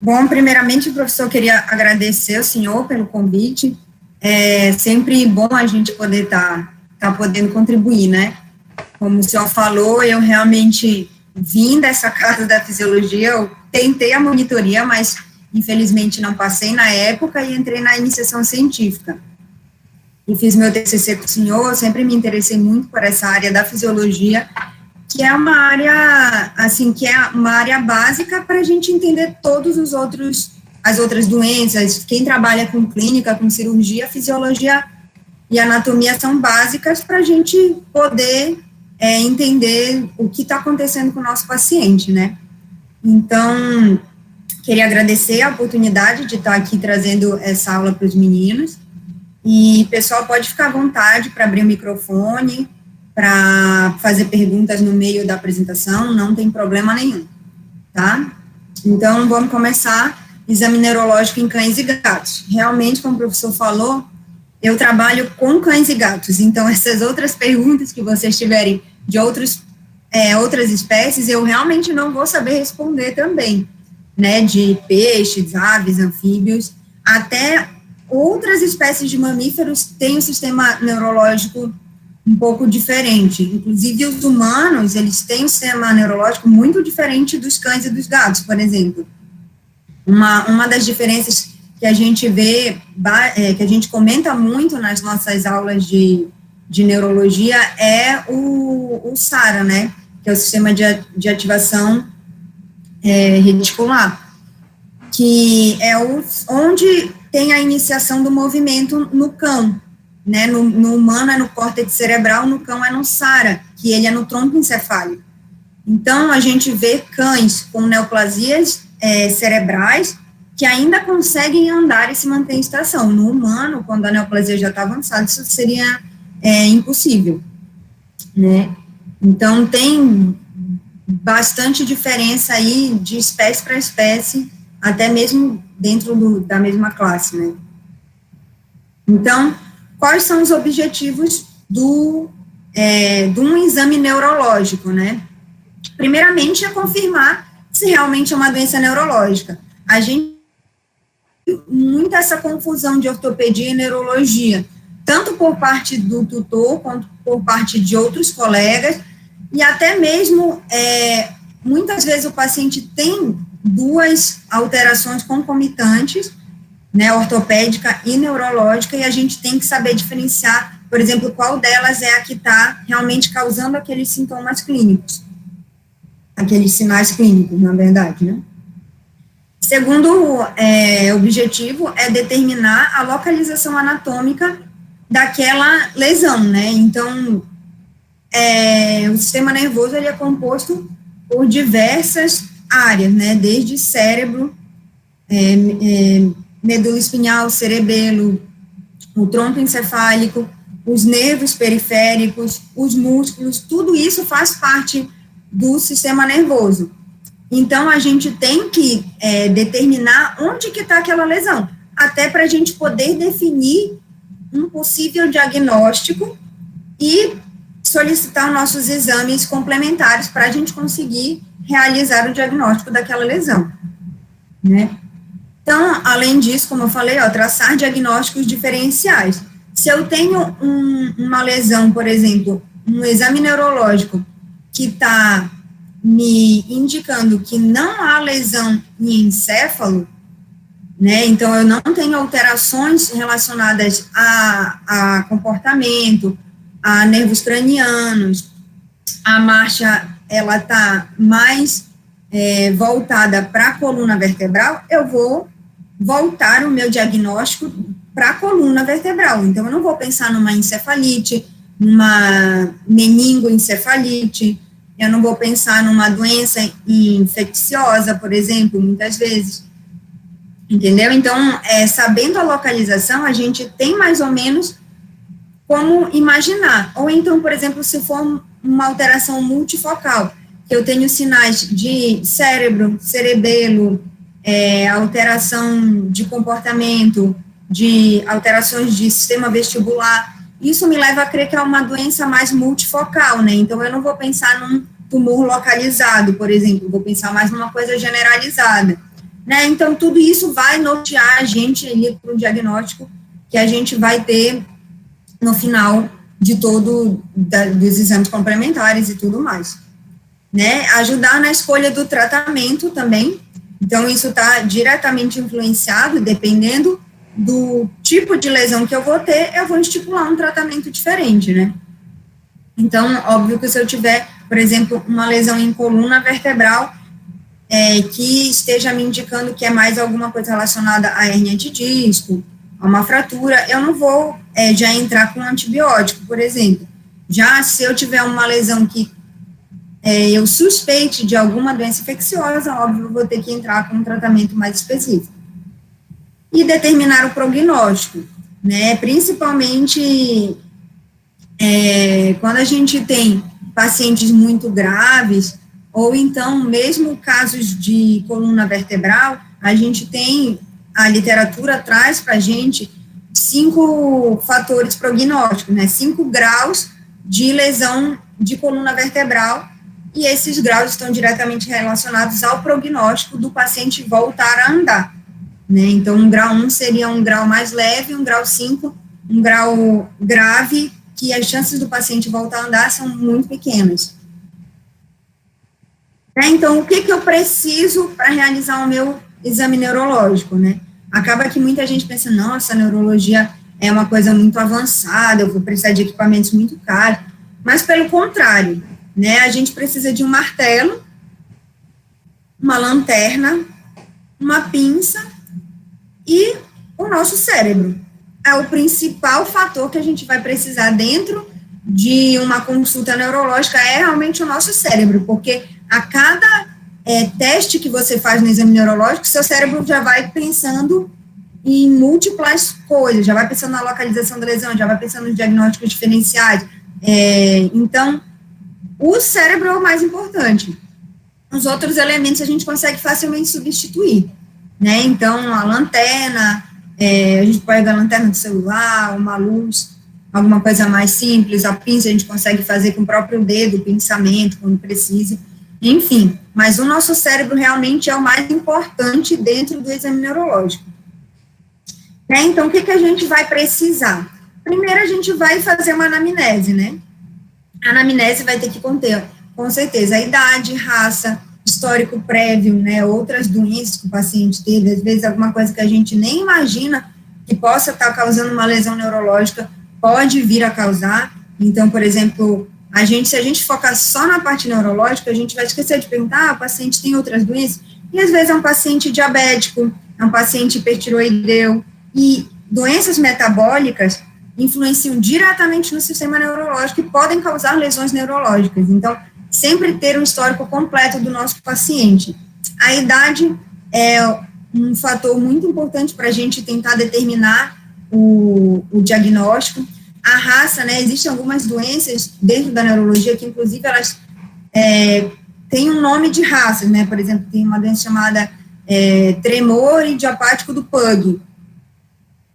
Bom, primeiramente, professor, queria agradecer ao senhor pelo convite. É sempre bom a gente poder tá podendo contribuir, né? Como o senhor falou, eu realmente vim dessa casa da fisiologia, eu tentei a monitoria, mas infelizmente não passei na época e entrei na iniciação científica. E fiz meu TCC com o senhor, eu sempre me interessei muito por essa área da fisiologia, que é uma área, assim, que é uma área básica para a gente entender todos os outros, as outras doenças. Quem trabalha com clínica, com cirurgia, fisiologia e anatomia são básicas para a gente poder entender o que está acontecendo com o nosso paciente, né? Então, queria agradecer a oportunidade de estar aqui trazendo essa aula para os meninos. E, pessoal, pode ficar à vontade para abrir o microfone, para fazer perguntas no meio da apresentação, não tem problema nenhum, tá? Então, vamos começar. Exame neurológico em cães e gatos. Realmente, como o professor falou, eu trabalho com cães e gatos, então essas outras perguntas que vocês tiverem de outras espécies, eu realmente não vou saber responder também, né, de peixes, aves, anfíbios, até outras espécies de mamíferos têm um sistema neurológico um pouco diferente, inclusive os humanos, eles têm um sistema neurológico muito diferente dos cães e dos gatos, por exemplo. Uma das diferenças que a gente vê, que a gente comenta muito nas nossas aulas de neurologia é o SARA, né, que é o sistema de ativação reticular, que é onde tem a iniciação do movimento no cão, né, no humano é no córtex cerebral, no cão é no SARA, que ele é no tronco encefálico. Então, a gente vê cães com neoplasias cerebrais que ainda conseguem andar e se manter em estação. No humano, quando a neoplasia já está avançada, isso seria impossível, né? Então, tem bastante diferença aí de espécie para espécie, até mesmo dentro da mesma classe, né? Então, quais são os objetivos de um exame neurológico, né? Primeiramente, é confirmar se realmente é uma doença neurológica. A gente tem muita essa confusão de ortopedia e neurologia, tanto por parte do tutor, quanto por parte de outros colegas, e até mesmo, muitas vezes o paciente tem duas alterações concomitantes, né, ortopédica e neurológica, e a gente tem que saber diferenciar, por exemplo, qual delas é a que está realmente causando aqueles sintomas clínicos, aqueles sinais clínicos, na verdade, né. Segundo objetivo é determinar a localização anatômica daquela lesão, né, então, o sistema nervoso, ele é composto por diversas áreas, né, desde cérebro, medula espinhal, cerebelo, o tronco encefálico, os nervos periféricos, os músculos, tudo isso faz parte do sistema nervoso. Então, a gente tem que determinar onde que está aquela lesão, até para a gente poder definir um possível diagnóstico e solicitar nossos exames complementares para a gente conseguir realizar o diagnóstico daquela lesão, né? Então, além disso, como eu falei, traçar diagnósticos diferenciais. Se eu tenho uma lesão, por exemplo, um exame neurológico que está me indicando que não há lesão em encéfalo, né, então eu não tenho alterações relacionadas a comportamento, a nervos cranianos, a marcha, ela está mais voltada para a coluna vertebral, eu vou voltar o meu diagnóstico para a coluna vertebral. Então, eu não vou pensar numa encefalite, numa meningoencefalite, eu não vou pensar numa doença infecciosa, por exemplo, muitas vezes, entendeu? Então, sabendo a localização, a gente tem mais ou menos como imaginar. Ou então, por exemplo, se for uma alteração multifocal, que eu tenho sinais de cérebro, cerebelo, alteração de comportamento, de alterações de sistema vestibular, isso me leva a crer que é uma doença mais multifocal, né? Então, eu não vou pensar num tumor localizado, por exemplo, vou pensar mais numa coisa generalizada. né? Então, tudo isso vai nortear a gente ali para o diagnóstico que a gente vai ter no final de dos exames complementares e tudo mais, né? Ajudar na escolha do tratamento também. Então, isso está diretamente influenciado, dependendo do tipo de lesão que eu vou ter, eu vou estipular um tratamento diferente, né? Então, óbvio que se eu tiver, por exemplo, uma lesão em coluna vertebral, que esteja me indicando que é mais alguma coisa relacionada à hérnia de disco, a uma fratura, eu não vou já entrar com antibiótico, por exemplo. Já se eu tiver uma lesão que eu suspeite de alguma doença infecciosa, óbvio, eu vou ter que entrar com um tratamento mais específico. E determinar o prognóstico, né, principalmente quando a gente tem pacientes muito graves, ou então, mesmo casos de coluna vertebral, a gente tem, a literatura traz para a gente 5 fatores prognósticos, né, 5 graus de lesão de coluna vertebral, e esses graus estão diretamente relacionados ao prognóstico do paciente voltar a andar, né, então, um grau 1 seria um grau mais leve, um grau 5, um grau grave, que as chances do paciente voltar a andar são muito pequenas. Então, o que eu preciso para realizar o meu exame neurológico, né? Acaba que muita gente pensa, nossa, a neurologia é uma coisa muito avançada, eu vou precisar de equipamentos muito caros, mas pelo contrário, né? A gente precisa de um martelo, uma lanterna, uma pinça e o nosso cérebro. É o principal fator que a gente vai precisar dentro de uma consulta neurológica, é realmente o nosso cérebro, porque a cada teste que você faz no exame neurológico, seu cérebro já vai pensando em múltiplas coisas, já vai pensando na localização da lesão, já vai pensando nos diagnósticos diferenciais. Então, o cérebro é o mais importante. Os outros elementos a gente consegue facilmente substituir, né? Então, a lanterna, a gente pode a lanterna do celular, uma luz, alguma coisa mais simples, a pinça a gente consegue fazer com o próprio dedo, o pinçamento, quando precisa. Enfim, mas o nosso cérebro realmente é o mais importante dentro do exame neurológico. Então, o que a gente vai precisar? Primeiro, a gente vai fazer uma anamnese, né? A anamnese vai ter que conter, com certeza, a idade, raça, histórico prévio, né? Outras doenças que o paciente teve, às vezes alguma coisa que a gente nem imagina que possa estar causando uma lesão neurológica, pode vir a causar. Então, por exemplo, se a gente focar só na parte neurológica, a gente vai esquecer de perguntar, o paciente tem outras doenças? E às vezes é um paciente diabético, é um paciente hipertiroideu, e doenças metabólicas influenciam diretamente no sistema neurológico e podem causar lesões neurológicas. Então, sempre ter um histórico completo do nosso paciente. A idade é um fator muito importante para a gente tentar determinar o diagnóstico. A raça, né, existem algumas doenças dentro da neurologia que, inclusive, elas têm um nome de raça, né, por exemplo, tem uma doença chamada tremor idiopático do PUG,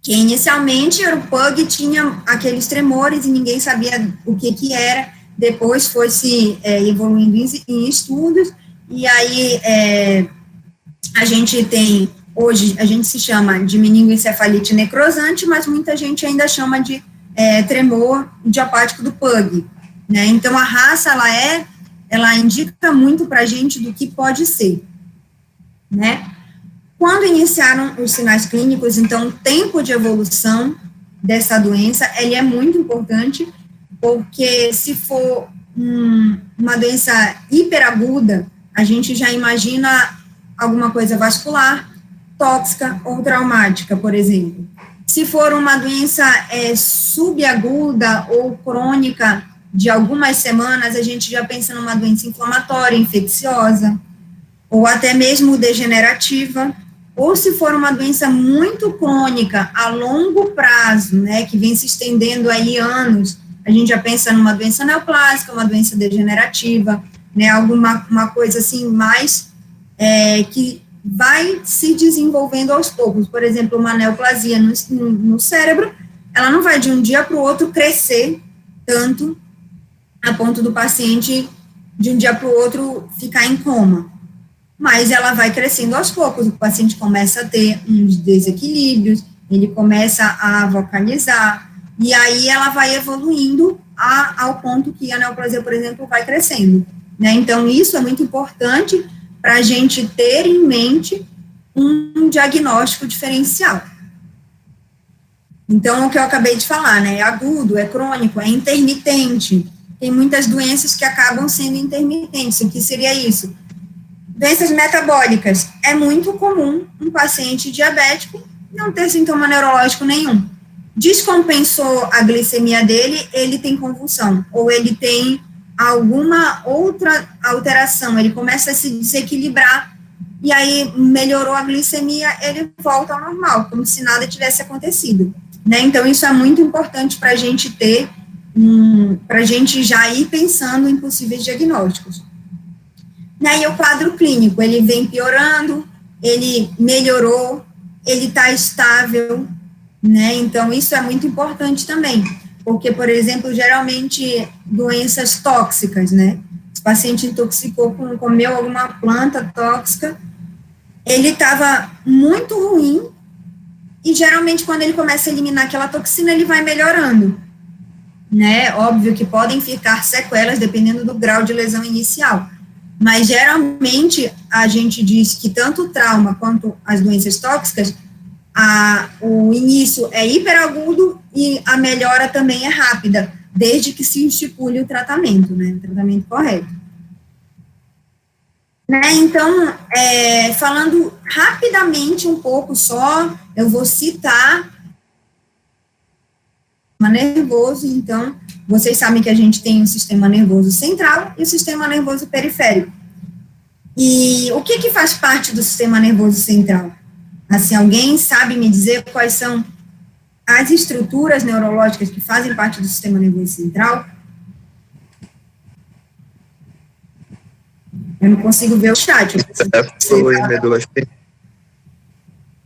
que inicialmente o PUG tinha aqueles tremores e ninguém sabia o que era, depois foi se evoluindo em estudos, e aí a gente tem, hoje, a gente se chama de meningoencefalite necrosante, mas muita gente ainda chama de tremor idiopático do PUG, né? Então, a raça, ela indica muito para a gente do que pode ser, né? Quando iniciaram os sinais clínicos, então, o tempo de evolução dessa doença, ele é muito importante, porque se for uma doença hiperaguda, a gente já imagina alguma coisa vascular, tóxica ou traumática, por exemplo. Se for uma doença subaguda ou crônica de algumas semanas, a gente já pensa numa doença inflamatória, infecciosa, ou até mesmo degenerativa. Ou se for uma doença muito crônica, a longo prazo, né, que vem se estendendo aí anos, a gente já pensa numa doença neoplásica, uma doença degenerativa, né, uma coisa assim mais que vai se desenvolvendo aos poucos. Por exemplo, uma neoplasia no cérebro, ela não vai de um dia para o outro crescer tanto a ponto do paciente, de um dia para o outro, ficar em coma, mas ela vai crescendo aos poucos, o paciente começa a ter uns desequilíbrios, ele começa a vocalizar, e aí ela vai evoluindo ao ponto que a neoplasia, por exemplo, vai crescendo, né? Então, isso é muito importante para a gente ter em mente um diagnóstico diferencial. Então, o que eu acabei de falar, né, é agudo, é crônico, é intermitente, tem muitas doenças que acabam sendo intermitentes. O que seria isso? Doenças metabólicas. É muito comum um paciente diabético não ter sintoma neurológico nenhum. Descompensou a glicemia dele, ele tem convulsão, ou ele tem alguma outra alteração, ele começa a se desequilibrar, e aí melhorou a glicemia, ele volta ao normal, como se nada tivesse acontecido, né? Então, isso é muito importante para a gente ter, para a gente já ir pensando em possíveis diagnósticos. E aí, o quadro clínico, ele vem piorando, ele melhorou, ele está estável, né? Então, isso é muito importante também, porque, por exemplo, geralmente, doenças tóxicas, né? Se o paciente intoxicou, comeu alguma planta tóxica, ele estava muito ruim, e geralmente, quando ele começa a eliminar aquela toxina, ele vai melhorando, né? Óbvio que podem ficar sequelas, dependendo do grau de lesão inicial, mas geralmente a gente diz que tanto o trauma quanto as doenças tóxicas, o início é hiperagudo e a melhora também é rápida, desde que se estipule o tratamento, né, o tratamento correto. Né, então, falando rapidamente um pouco só, eu vou citar o sistema nervoso. Então, vocês sabem que a gente tem o sistema nervoso central e o sistema nervoso periférico. E o que faz parte do sistema nervoso central? Assim, alguém sabe me dizer quais são as estruturas neurológicas que fazem parte do sistema nervoso central? Eu não consigo ver o chat. Encéfalo e medula espinhal.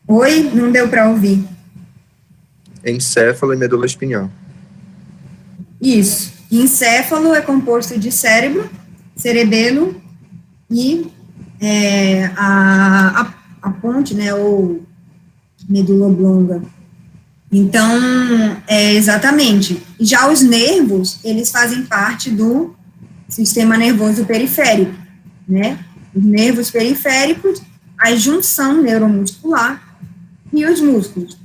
Oi? Não deu para ouvir. Encéfalo e medula espinhal. Isso. Encéfalo é composto de cérebro, cerebelo e a ponte, né, ou medula oblonga. Então, exatamente. Já os nervos, eles fazem parte do sistema nervoso periférico, né? Os nervos periféricos, a junção neuromuscular e os músculos.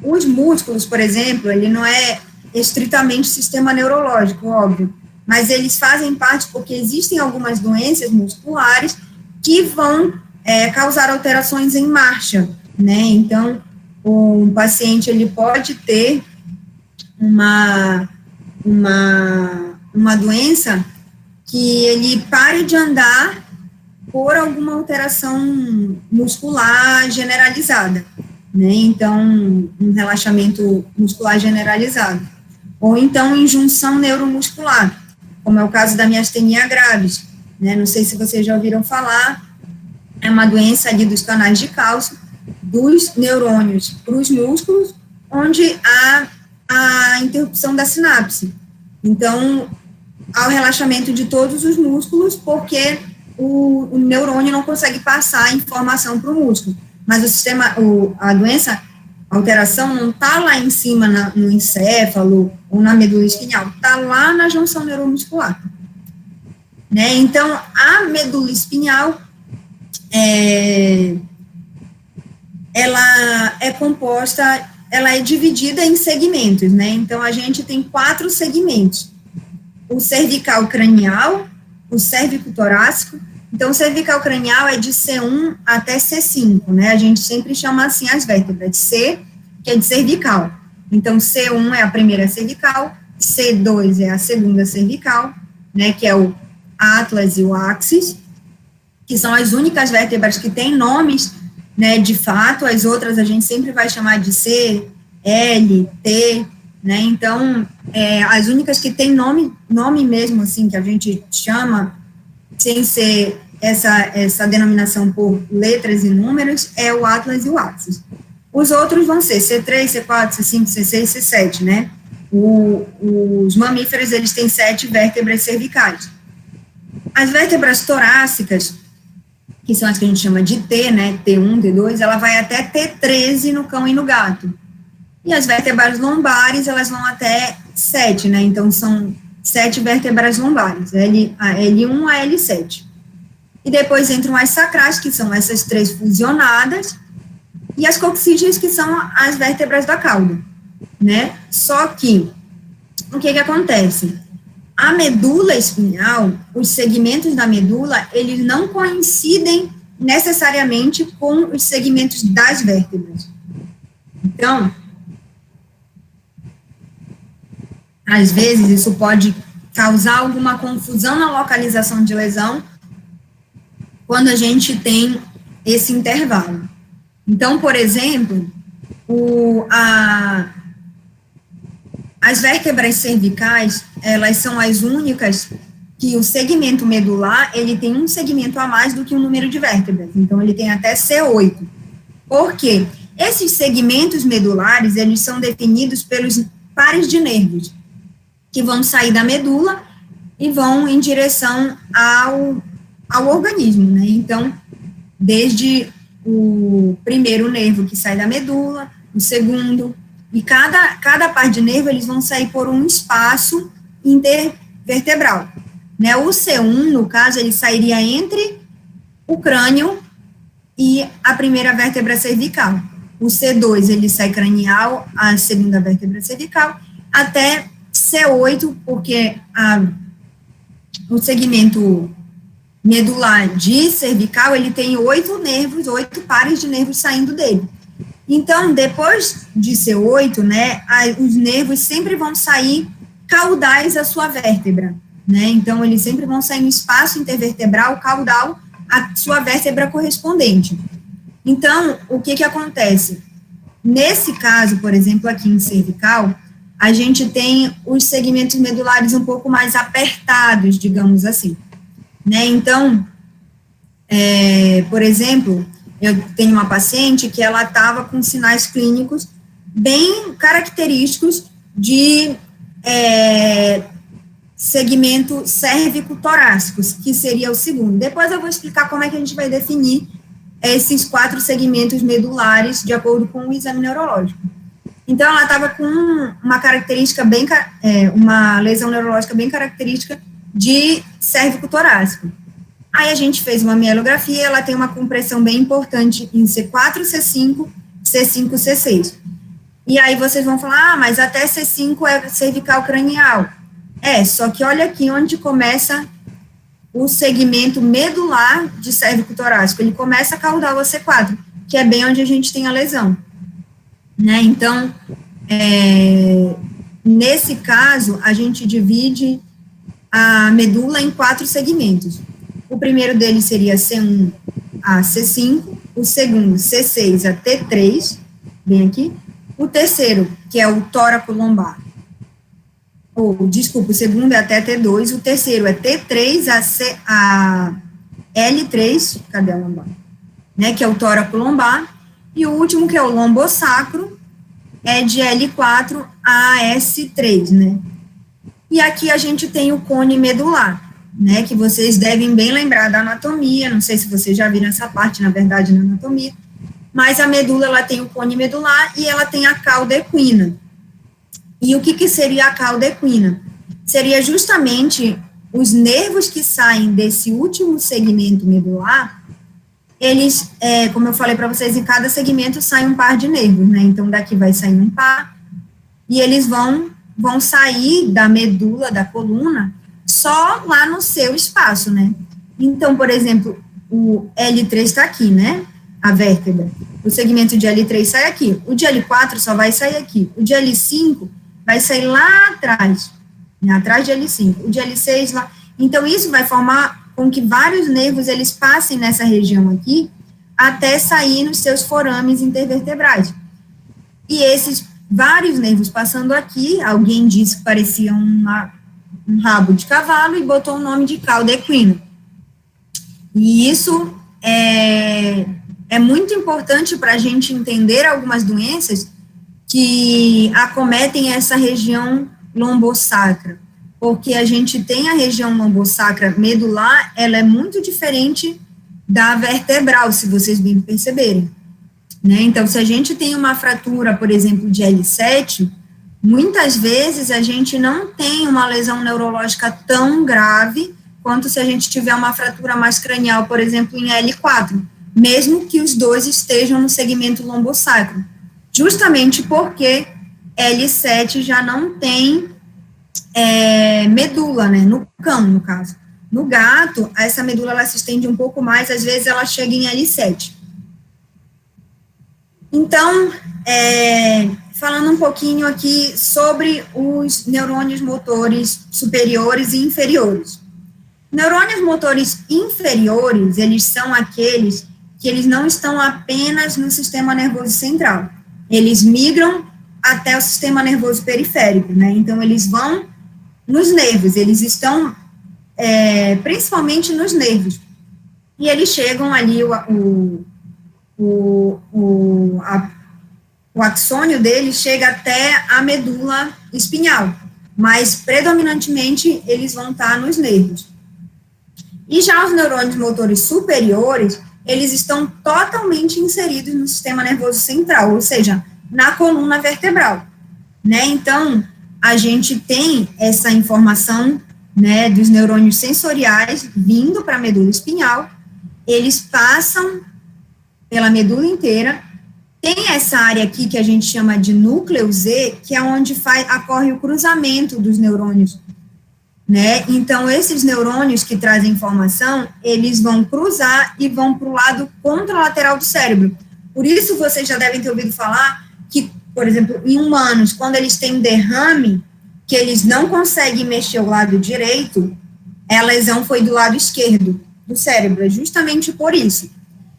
Os músculos, por exemplo, ele não é estritamente sistema neurológico, óbvio, mas eles fazem parte porque existem algumas doenças musculares que vão causar alterações em marcha, né? Então, o paciente, ele pode ter uma doença que ele pare de andar por alguma alteração muscular generalizada, né? Então, um relaxamento muscular generalizado. Ou então, injunção neuromuscular, como é o caso da miastenia gravis, né? Não sei se vocês já ouviram falar, é uma doença ali dos canais de cálcio, dos neurônios para os músculos, onde há a interrupção da sinapse. Então, há o relaxamento de todos os músculos, porque o neurônio não consegue passar a informação para o músculo. Mas a doença, a alteração não está lá em cima no encéfalo ou na medula espinhal, está lá na junção neuromuscular. Né? Então, a medula espinhal, ela é composta, ela é dividida em segmentos, né? Então, a gente tem 4 segmentos. O cervical cranial, o cérvico torácico. Então, o cervical cranial é de C1 até C5, né? A gente sempre chama assim as vértebras. C, que é de cervical. Então, C1 é a primeira cervical, C2 é a segunda cervical, né? Que é o atlas e o axis, que são as únicas vértebras que têm nomes, né? De fato, as outras a gente sempre vai chamar de C, L, T, né? Então, as únicas que têm nome mesmo, assim, que a gente chama, sem ser essa denominação por letras e números, é o atlas e o axis. Os outros vão ser C3, C4, C5, C6, C7, né? Os mamíferos, eles têm 7 vértebras cervicais. As vértebras torácicas, que são as que a gente chama de T, né, T1, T2, ela vai até T13 no cão e no gato. E as vértebras lombares, elas vão até 7, né, então são 7 vértebras lombares, a L1 a L7. E depois entram as sacrais, que são essas 3 fusionadas, e as coxígeas, que são as vértebras da cauda, né? Só que, o que acontece? A medula espinhal, os segmentos da medula, eles não coincidem necessariamente com os segmentos das vértebras. Então, às vezes, isso pode causar alguma confusão na localização de lesão quando a gente tem esse intervalo. Então, por exemplo, as vértebras cervicais, elas são as únicas que o segmento medular, ele tem um segmento a mais do que o número de vértebras. Então, ele tem até C8. Por quê? Esses segmentos medulares, eles são definidos pelos pares de nervos, que vão sair da medula e vão em direção ao organismo, né? Então, desde o primeiro nervo que sai da medula, o segundo, e cada par de nervo, eles vão sair por um espaço intervertebral, né? O C1, no caso, ele sairia entre o crânio e a primeira vértebra cervical. O C2, ele sai cranial, a segunda vértebra cervical, até C8, porque o segmento medular de cervical, ele tem 8 nervos, 8 pares de nervos saindo dele. Então, depois de C8, né, os nervos sempre vão sair caudais à sua vértebra, né? Então, eles sempre vão sair no espaço intervertebral caudal à sua vértebra correspondente. Então, o que acontece? Nesse caso, por exemplo, aqui em cervical, a gente tem os segmentos medulares um pouco mais apertados, digamos assim, né? Então, por exemplo, eu tenho uma paciente que ela estava com sinais clínicos bem característicos de segmento cérvico-torácico, que seria o segundo. Depois eu vou explicar como é que a gente vai definir esses 4 segmentos medulares de acordo com o exame neurológico. Então, ela estava com uma característica uma lesão neurológica bem característica de cérvico-torácico. Aí a gente fez uma mielografia, ela tem uma compressão bem importante em C4, C5, C5, C6. E aí vocês vão falar, mas até C5 é cervical cranial. Só que olha aqui onde começa o segmento medular de cérvico-torácico. Ele começa a caudal a C4, que é bem onde a gente tem a lesão, né? Então, nesse caso, a gente divide a medula em 4 segmentos. O primeiro deles seria C1 a C5, o segundo C6 a T3, bem aqui, o terceiro, que é o tóraco lombar, o segundo é até T2, o terceiro é T3 a L3, cadê a lombar? Né, que é o tóraco lombar, e o último, que é o lombosacro, é de L4 a S3, né? E aqui a gente tem o cone medular, né, que vocês devem bem lembrar da anatomia, não sei se vocês já viram essa parte, na verdade, na anatomia, mas a medula, ela tem o cone medular e ela tem a cauda equina. E o que seria a cauda equina? Seria justamente os nervos que saem desse último segmento medular, eles, como eu falei para vocês, em cada segmento sai um par de nervos, né, então daqui vai sair um par, e eles vão sair da medula, da coluna, só lá no seu espaço, né? Então, por exemplo, o L3 está aqui, né? A vértebra. O segmento de L3 sai aqui. O de L4 só vai sair aqui. O de L5 vai sair lá atrás, né? Atrás de L5. O de L6 lá. Então, isso vai formar com que vários nervos, eles passem nessa região aqui, até sair nos seus forames intervertebrais. E esses vários nervos passando aqui, alguém disse que parecia um rabo de cavalo e botou o nome de cauda equina. E isso é muito importante para a gente entender algumas doenças que acometem essa região lombosacra. porque a gente tem a região lombosacra medular, ela é muito diferente da vertebral, se vocês bem perceberem, né? Então, se a gente tem uma fratura, por exemplo, de L7, muitas vezes a gente não tem uma lesão neurológica tão grave quanto se a gente tiver uma fratura mais cranial, por exemplo, em L4, mesmo que os dois estejam no segmento lombosacro, justamente porque L7 já não tem medula, né, no cão, no caso. No gato, essa medula, ela se estende um pouco mais, às vezes ela chega em L7. Então, falando um pouquinho aqui sobre os neurônios motores superiores e inferiores. Neurônios motores inferiores, eles são aqueles que eles não estão apenas no sistema nervoso central, eles migram até o sistema nervoso periférico, né? Então, eles vão nos nervos, eles estão principalmente nos nervos, e eles chegam ali, o axônio dele chega até a medula espinhal, mas predominantemente eles vão estar nos nervos. E já os neurônios motores superiores, eles estão totalmente inseridos no sistema nervoso central, ou seja, na coluna vertebral, né? Então, a gente tem essa informação, né, dos neurônios sensoriais vindo para a medula espinhal, eles passam pela medula inteira, tem essa área aqui que a gente chama de núcleo Z, que é onde ocorre o cruzamento dos neurônios, né? Então, esses neurônios que trazem informação, eles vão cruzar e vão para o lado contralateral do cérebro. Por isso, vocês já devem ter ouvido falar que, por exemplo, em humanos, quando eles têm um derrame, que eles não conseguem mexer o lado direito, a lesão foi do lado esquerdo do cérebro, é justamente por isso,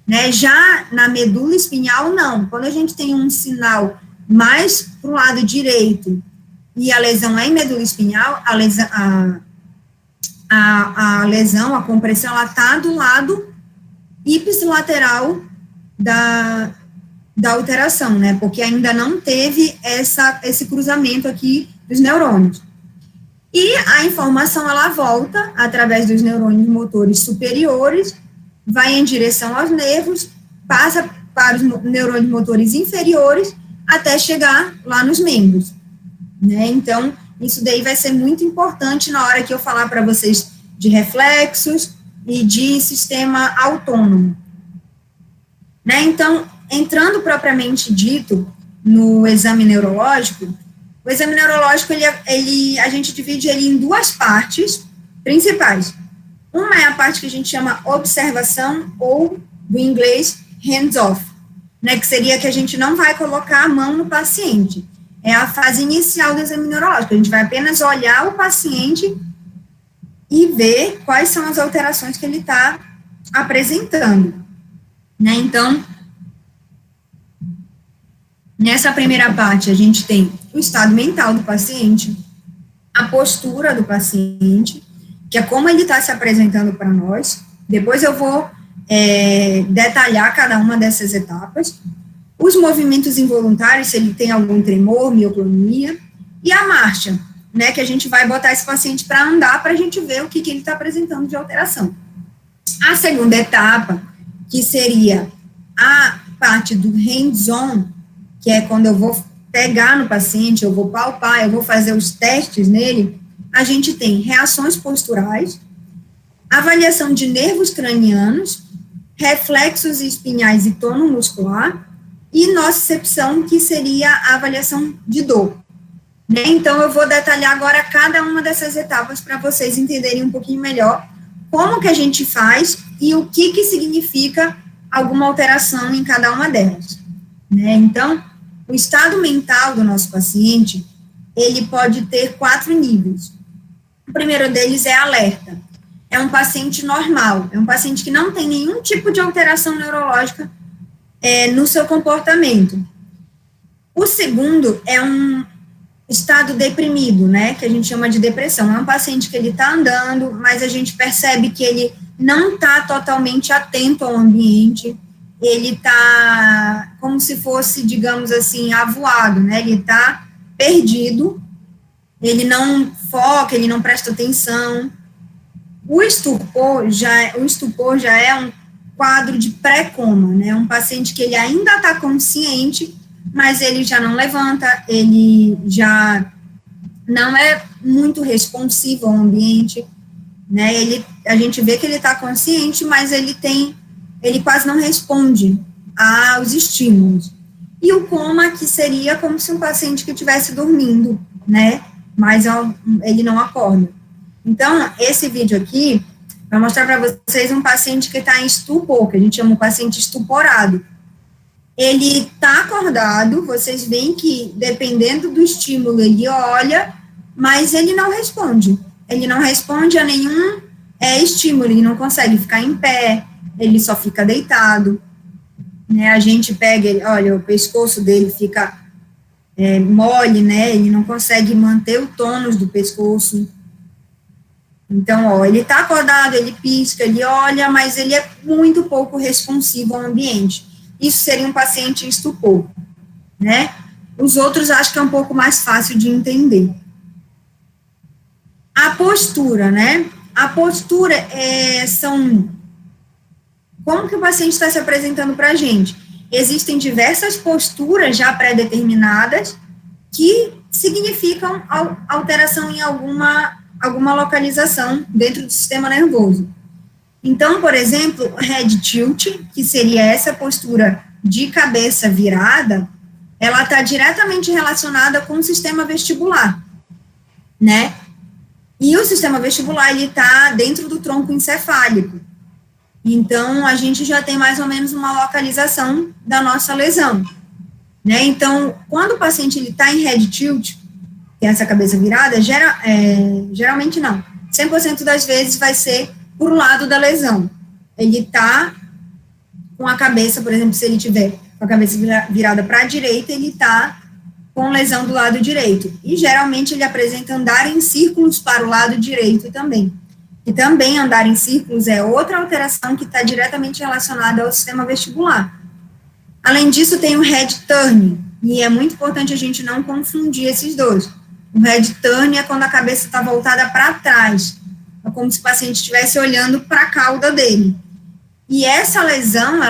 né? Já na medula espinhal, não. Quando a gente tem um sinal mais para o lado direito e a lesão é em medula espinhal, a lesão, a compressão, ela está do lado ipsilateral da alteração, né? Porque ainda não teve esse cruzamento aqui dos neurônios. E a informação, ela volta através dos neurônios motores superiores, vai em direção aos nervos, passa para os neurônios motores inferiores, até chegar lá nos membros, né? Então, isso daí vai ser muito importante na hora que eu falar para vocês de reflexos e de sistema autônomo, né? Então, entrando propriamente dito no exame neurológico, o exame neurológico, a gente divide ele em duas partes principais. Uma é a parte que a gente chama observação, ou, do inglês, hands-off, né, que seria que a gente não vai colocar a mão no paciente. É a fase inicial do exame neurológico. A gente vai apenas olhar o paciente e ver quais são as alterações que ele está apresentando, né? Então, nessa primeira parte, a gente tem o estado mental do paciente, a postura do paciente, que é como ele está se apresentando para nós. Depois eu vou detalhar cada uma dessas etapas. Os movimentos involuntários, se ele tem algum tremor, mioclonia, e a marcha, né, que a gente vai botar esse paciente para andar, para a gente ver o que ele está apresentando de alteração. A segunda etapa, que seria a parte do hands-on, que é quando eu vou pegar no paciente, eu vou palpar, eu vou fazer os testes nele, a gente tem reações posturais, avaliação de nervos cranianos, reflexos espinhais e tônus muscular, e nocicepção, que seria a avaliação de dor, né? Então, eu vou detalhar agora cada uma dessas etapas para vocês entenderem um pouquinho melhor como que a gente faz e o que significa alguma alteração em cada uma delas, né? Então, o estado mental do nosso paciente, ele pode ter 4 níveis. O primeiro deles é alerta. É um paciente normal, é um paciente que não tem nenhum tipo de alteração neurológica no seu comportamento. O segundo é um estado deprimido, né, que a gente chama de depressão. É um paciente que ele está andando, mas a gente percebe que ele não está totalmente atento ao ambiente, ele está como se fosse, digamos assim, avoado, né, ele está perdido, ele não foca, ele não presta atenção. O estupor já é um quadro de pré-coma, né? Um paciente que ele ainda está consciente, mas ele já não levanta, ele já não é muito responsivo ao ambiente, né? A gente vê que ele está consciente, mas ele quase não responde aos estímulos. E o coma, que seria como se um paciente que estivesse dormindo, né? Mas ele não acorda. Então, esse vídeo aqui vai mostrar para vocês um paciente que está em estupor, que a gente chama de paciente estuporado. Ele está acordado, vocês veem que, dependendo do estímulo, ele olha, mas ele não responde. Ele não responde a nenhum estímulo, ele não consegue ficar em pé, ele só fica deitado. Né? A gente pega, olha, o pescoço dele fica mole, né? Ele não consegue manter o tônus do pescoço. Então, ó, ele está acordado, ele pisca, ele olha, mas ele é muito pouco responsivo ao ambiente. Isso seria um paciente em estupor, né? Os outros acho que é um pouco mais fácil de entender. A postura, né? A postura como que o paciente está se apresentando para a gente? Existem diversas posturas já pré-determinadas que significam alteração em alguma localização dentro do sistema nervoso. Então, por exemplo, head tilt, que seria essa postura de cabeça virada, ela está diretamente relacionada com o sistema vestibular, né? E o sistema vestibular, ele está dentro do tronco encefálico. Então, a gente já tem mais ou menos uma localização da nossa lesão, né? Então, quando o paciente está em head tilt, que é essa cabeça virada, geralmente não. 100% das vezes vai ser por lado da lesão. Ele está com a cabeça, por exemplo, se ele tiver com a cabeça virada para a direita, ele está com lesão do lado direito. E, geralmente, ele apresenta andar em círculos para o lado direito também. E também andar em círculos é outra alteração que está diretamente relacionada ao sistema vestibular. Além disso, tem o head turn, e é muito importante a gente não confundir esses dois. O head turn é quando a cabeça está voltada para trás, é como se o paciente estivesse olhando para a cauda dele. E essa lesão,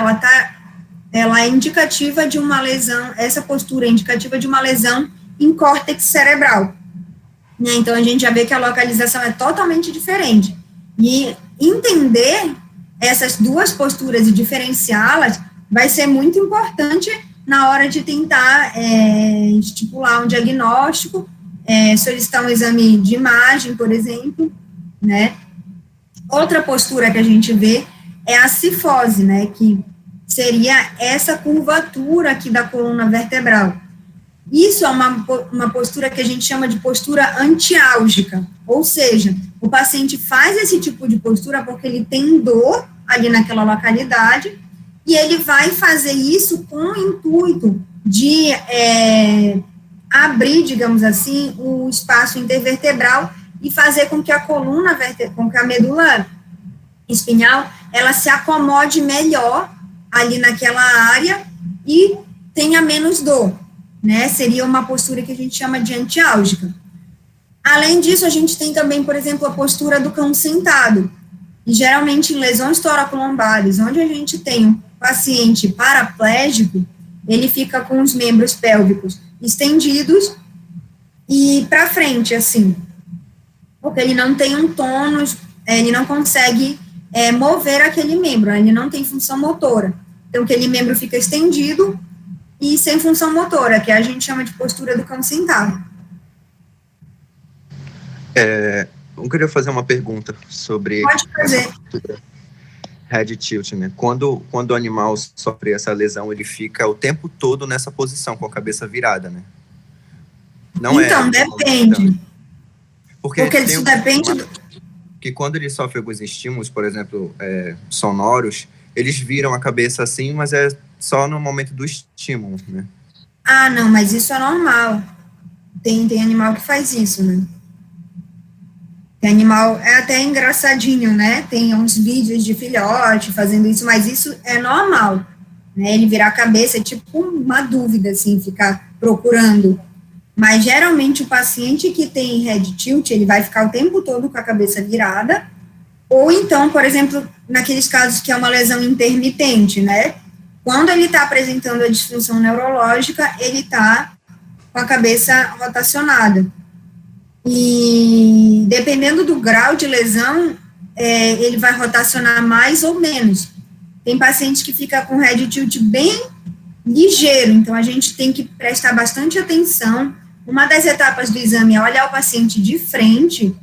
ela é indicativa de uma lesão, essa postura é indicativa de uma lesão em córtex cerebral. Né? Então, a gente já vê que a localização é totalmente diferente. E entender essas duas posturas e diferenciá-las vai ser muito importante na hora de tentar estipular um diagnóstico, solicitar um exame de imagem, por exemplo, né? Outra postura que a gente vê é a cifose, né, que seria essa curvatura aqui da coluna vertebral. Isso é uma postura que a gente chama de postura antiálgica, ou seja, o paciente faz esse tipo de postura porque ele tem dor ali naquela localidade e ele vai fazer isso com o intuito de abrir, digamos assim, o espaço intervertebral e fazer com que a coluna vertebral, com que a medula espinhal, ela se acomode melhor ali naquela área e tenha menos dor, né? Seria uma postura que a gente chama de antiálgica. Além disso, a gente tem também, por exemplo, a postura do cão sentado. E geralmente em lesões toracolombares, onde a gente tem um paciente paraplégico, ele fica com os membros pélvicos estendidos e para frente, assim, porque ele não tem um tônus, ele não consegue mover aquele membro, ele não tem função motora. Então, aquele membro fica estendido e sem função motora, que a gente chama de postura do cão sentado. Eu queria fazer uma pergunta sobre... Pode fazer. Head tilt, né? Quando o animal sofre essa lesão, ele fica o tempo todo nessa posição, com a cabeça virada, né? Não então, depende. Porque isso depende... Que quando ele sofre alguns estímulos, por exemplo, sonoros, eles viram a cabeça assim, mas é só no momento do estímulo, né? Ah, não, mas isso é normal. Tem animal que faz isso, né? Tem animal, é até engraçadinho, né? Tem uns vídeos de filhote fazendo isso, mas isso é normal, né? Ele virar a cabeça é tipo uma dúvida, assim, ficar procurando. Mas, geralmente, o paciente que tem head tilt, ele vai ficar o tempo todo com a cabeça virada, ou então, por exemplo, naqueles casos que é uma lesão intermitente, né? Quando ele está apresentando a disfunção neurológica, ele está com a cabeça rotacionada. E, dependendo do grau de lesão, ele vai rotacionar mais ou menos. Tem paciente que fica com head tilt bem ligeiro, então a gente tem que prestar bastante atenção. Uma das etapas do exame é olhar o paciente de frente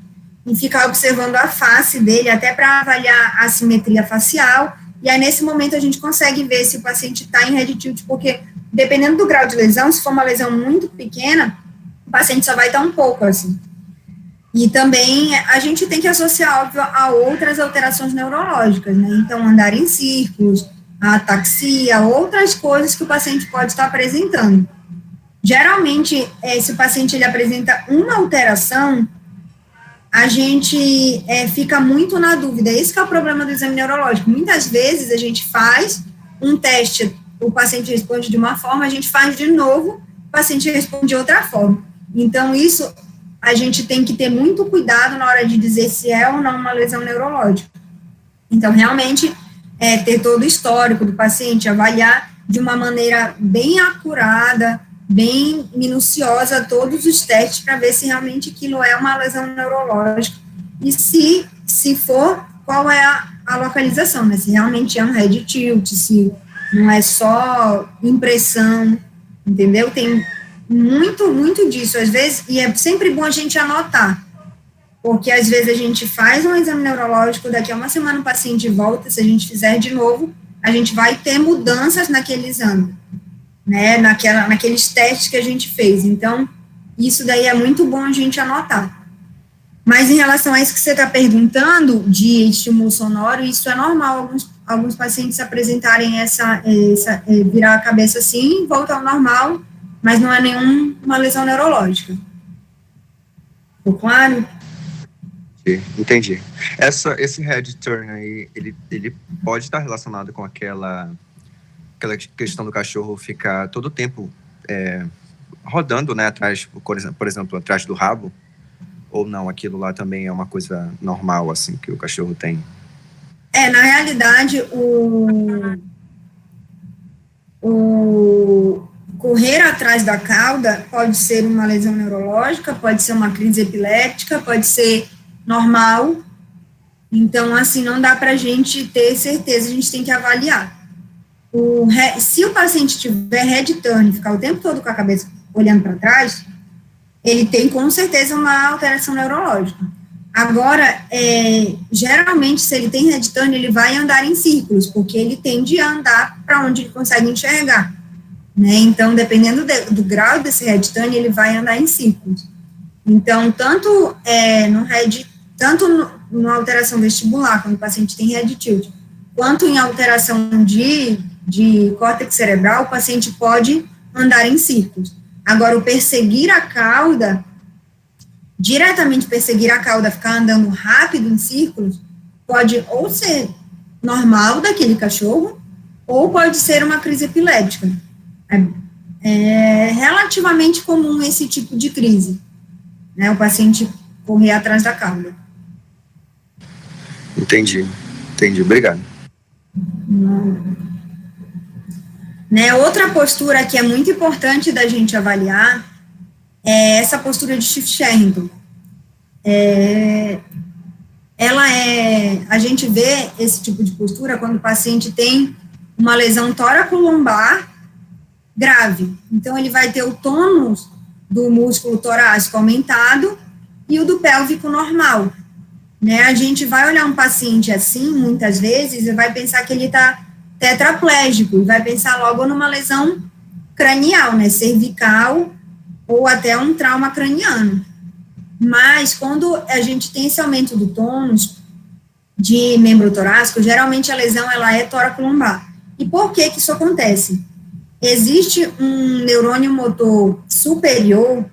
e ficar observando a face dele, até para avaliar a simetria facial, e aí nesse momento a gente consegue ver se o paciente está em head tilt, porque dependendo do grau de lesão, se for uma lesão muito pequena, o paciente só vai estar um pouco assim. E também a gente tem que associar, óbvio, a outras alterações neurológicas, né? Então, andar em círculos, a ataxia, outras coisas que o paciente pode estar apresentando. Geralmente, se o paciente ele apresenta uma alteração, a gente fica muito na dúvida. Esse que é o problema do exame neurológico. Muitas vezes a gente faz um teste, o paciente responde de uma forma, a gente faz de novo, o paciente responde de outra forma. Então, isso a gente tem que ter muito cuidado na hora de dizer se é ou não uma lesão neurológica. Então, realmente, ter todo o histórico do paciente, avaliar de uma maneira bem acurada, bem minuciosa todos os testes para ver se realmente aquilo é uma lesão neurológica e se for, qual é a localização, né? Se realmente é um head tilt, se não é só impressão, entendeu? Tem muito disso, às vezes, e é sempre bom a gente anotar, porque às vezes a gente faz um exame neurológico, daqui a uma semana o paciente volta, se a gente fizer de novo, a gente vai ter mudanças naquele exame, né, naqueles testes que a gente fez. Então, isso daí é muito bom a gente anotar. Mas em relação a isso que você está perguntando, de estímulo sonoro, isso é normal, alguns pacientes apresentarem virar a cabeça assim, voltar ao normal, mas não é nenhuma lesão neurológica. Ficou claro? Entendi. Esse head turn aí, ele pode estar relacionado com aquela questão do cachorro ficar todo o tempo rodando, né, atrás, por exemplo, atrás do rabo, ou não, aquilo lá também é uma coisa normal, assim, que o cachorro tem? Na realidade, o correr atrás da cauda pode ser uma lesão neurológica, pode ser uma crise epiléptica, pode ser normal. Então, assim, não dá para a gente ter certeza, a gente tem que avaliar. Se o paciente tiver head turn, ficar o tempo todo com a cabeça olhando para trás, ele tem com certeza uma alteração neurológica. Agora, geralmente, se ele tem head turn, ele vai andar em círculos, porque ele tende a andar para onde ele consegue enxergar, né? Então, dependendo do grau desse head turn, ele vai andar em círculos. Então, tanto numa alteração vestibular, quando o paciente tem head tilt, quanto em alteração de córtex cerebral, o paciente pode andar em círculos. Agora, o perseguir a cauda, diretamente perseguir a cauda, ficar andando rápido em círculos, pode ou ser normal daquele cachorro, ou pode ser uma crise epiléptica. É relativamente comum esse tipo de crise, né, o paciente correr atrás da cauda. Entendi, obrigado. Né, outra postura que é muito importante da gente avaliar é essa postura de Schiff-Sherrington. A gente vê esse tipo de postura quando o paciente tem uma lesão tóraco-lombar grave. Então, ele vai ter o tônus do músculo torácico aumentado e o do pélvico normal. Né, a gente vai olhar um paciente assim, muitas vezes, e vai pensar que ele está tetraplégico, e vai pensar logo numa lesão cranial, né, cervical, ou até um trauma craniano. Mas, quando a gente tem esse aumento do tônus de membro torácico, geralmente a lesão, ela é tóraco-lombar. E por que isso acontece? Existe um neurônio motor superior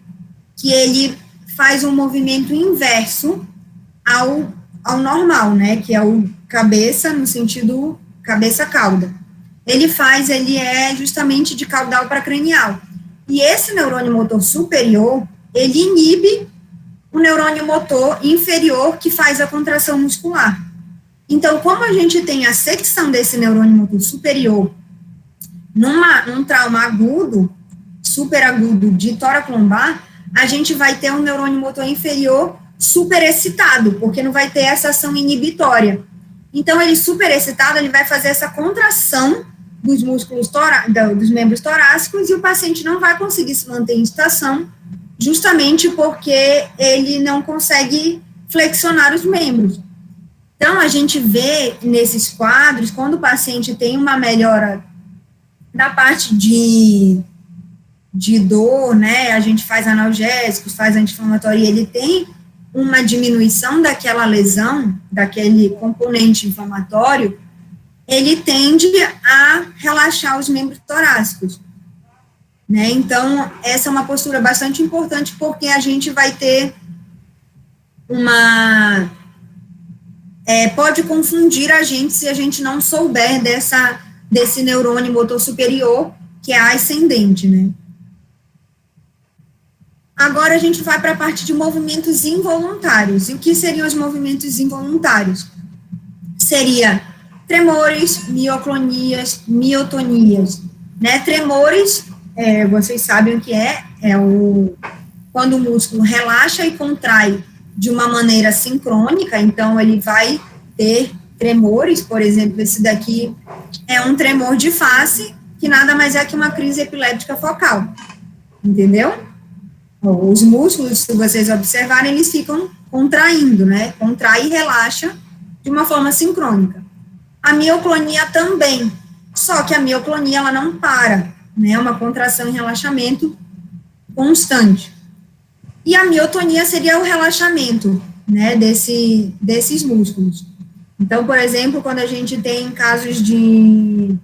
que ele faz um movimento inverso ao normal, né, que é o cabeça, no sentido cabeça-cauda. Ele é justamente de caudal para cranial. E esse neurônio motor superior, ele inibe o neurônio motor inferior que faz a contração muscular. Então, como a gente tem a secção desse neurônio motor superior num trauma agudo, superagudo de tórax lombar, a gente vai ter um neurônio motor inferior superexcitado, porque não vai ter essa ação inibitória. Então, ele superexcitado, ele vai fazer essa contração dos músculos dos membros torácicos e o paciente não vai conseguir se manter em estação, justamente porque ele não consegue flexionar os membros. Então, a gente vê nesses quadros, quando o paciente tem uma melhora da parte de dor, né, a gente faz analgésicos, faz anti-inflamatório, e ele tem uma diminuição daquela lesão, daquele componente inflamatório, ele tende a relaxar os membros torácicos, né, então, essa é uma postura bastante importante, porque a gente vai ter pode confundir a gente se a gente não souber desse neurônio motor superior, que é ascendente, né. Agora a gente vai para a parte de movimentos involuntários. E o que seriam os movimentos involuntários? Seria tremores, mioclonias, miotonias, né? Tremores, vocês sabem o que é quando o músculo relaxa e contrai de uma maneira sincrônica, então ele vai ter tremores, por exemplo, esse daqui é um tremor de face, que nada mais é que uma crise epiléptica focal, entendeu? Os músculos, se vocês observarem, eles ficam contraindo, né? Contrai e relaxa de uma forma sincrônica. A mioclonia também, só que a mioclonia, ela não para, né? É uma contração e relaxamento constante. E a miotonia seria o relaxamento, né? Desses músculos. Então, por exemplo, quando a gente tem casos de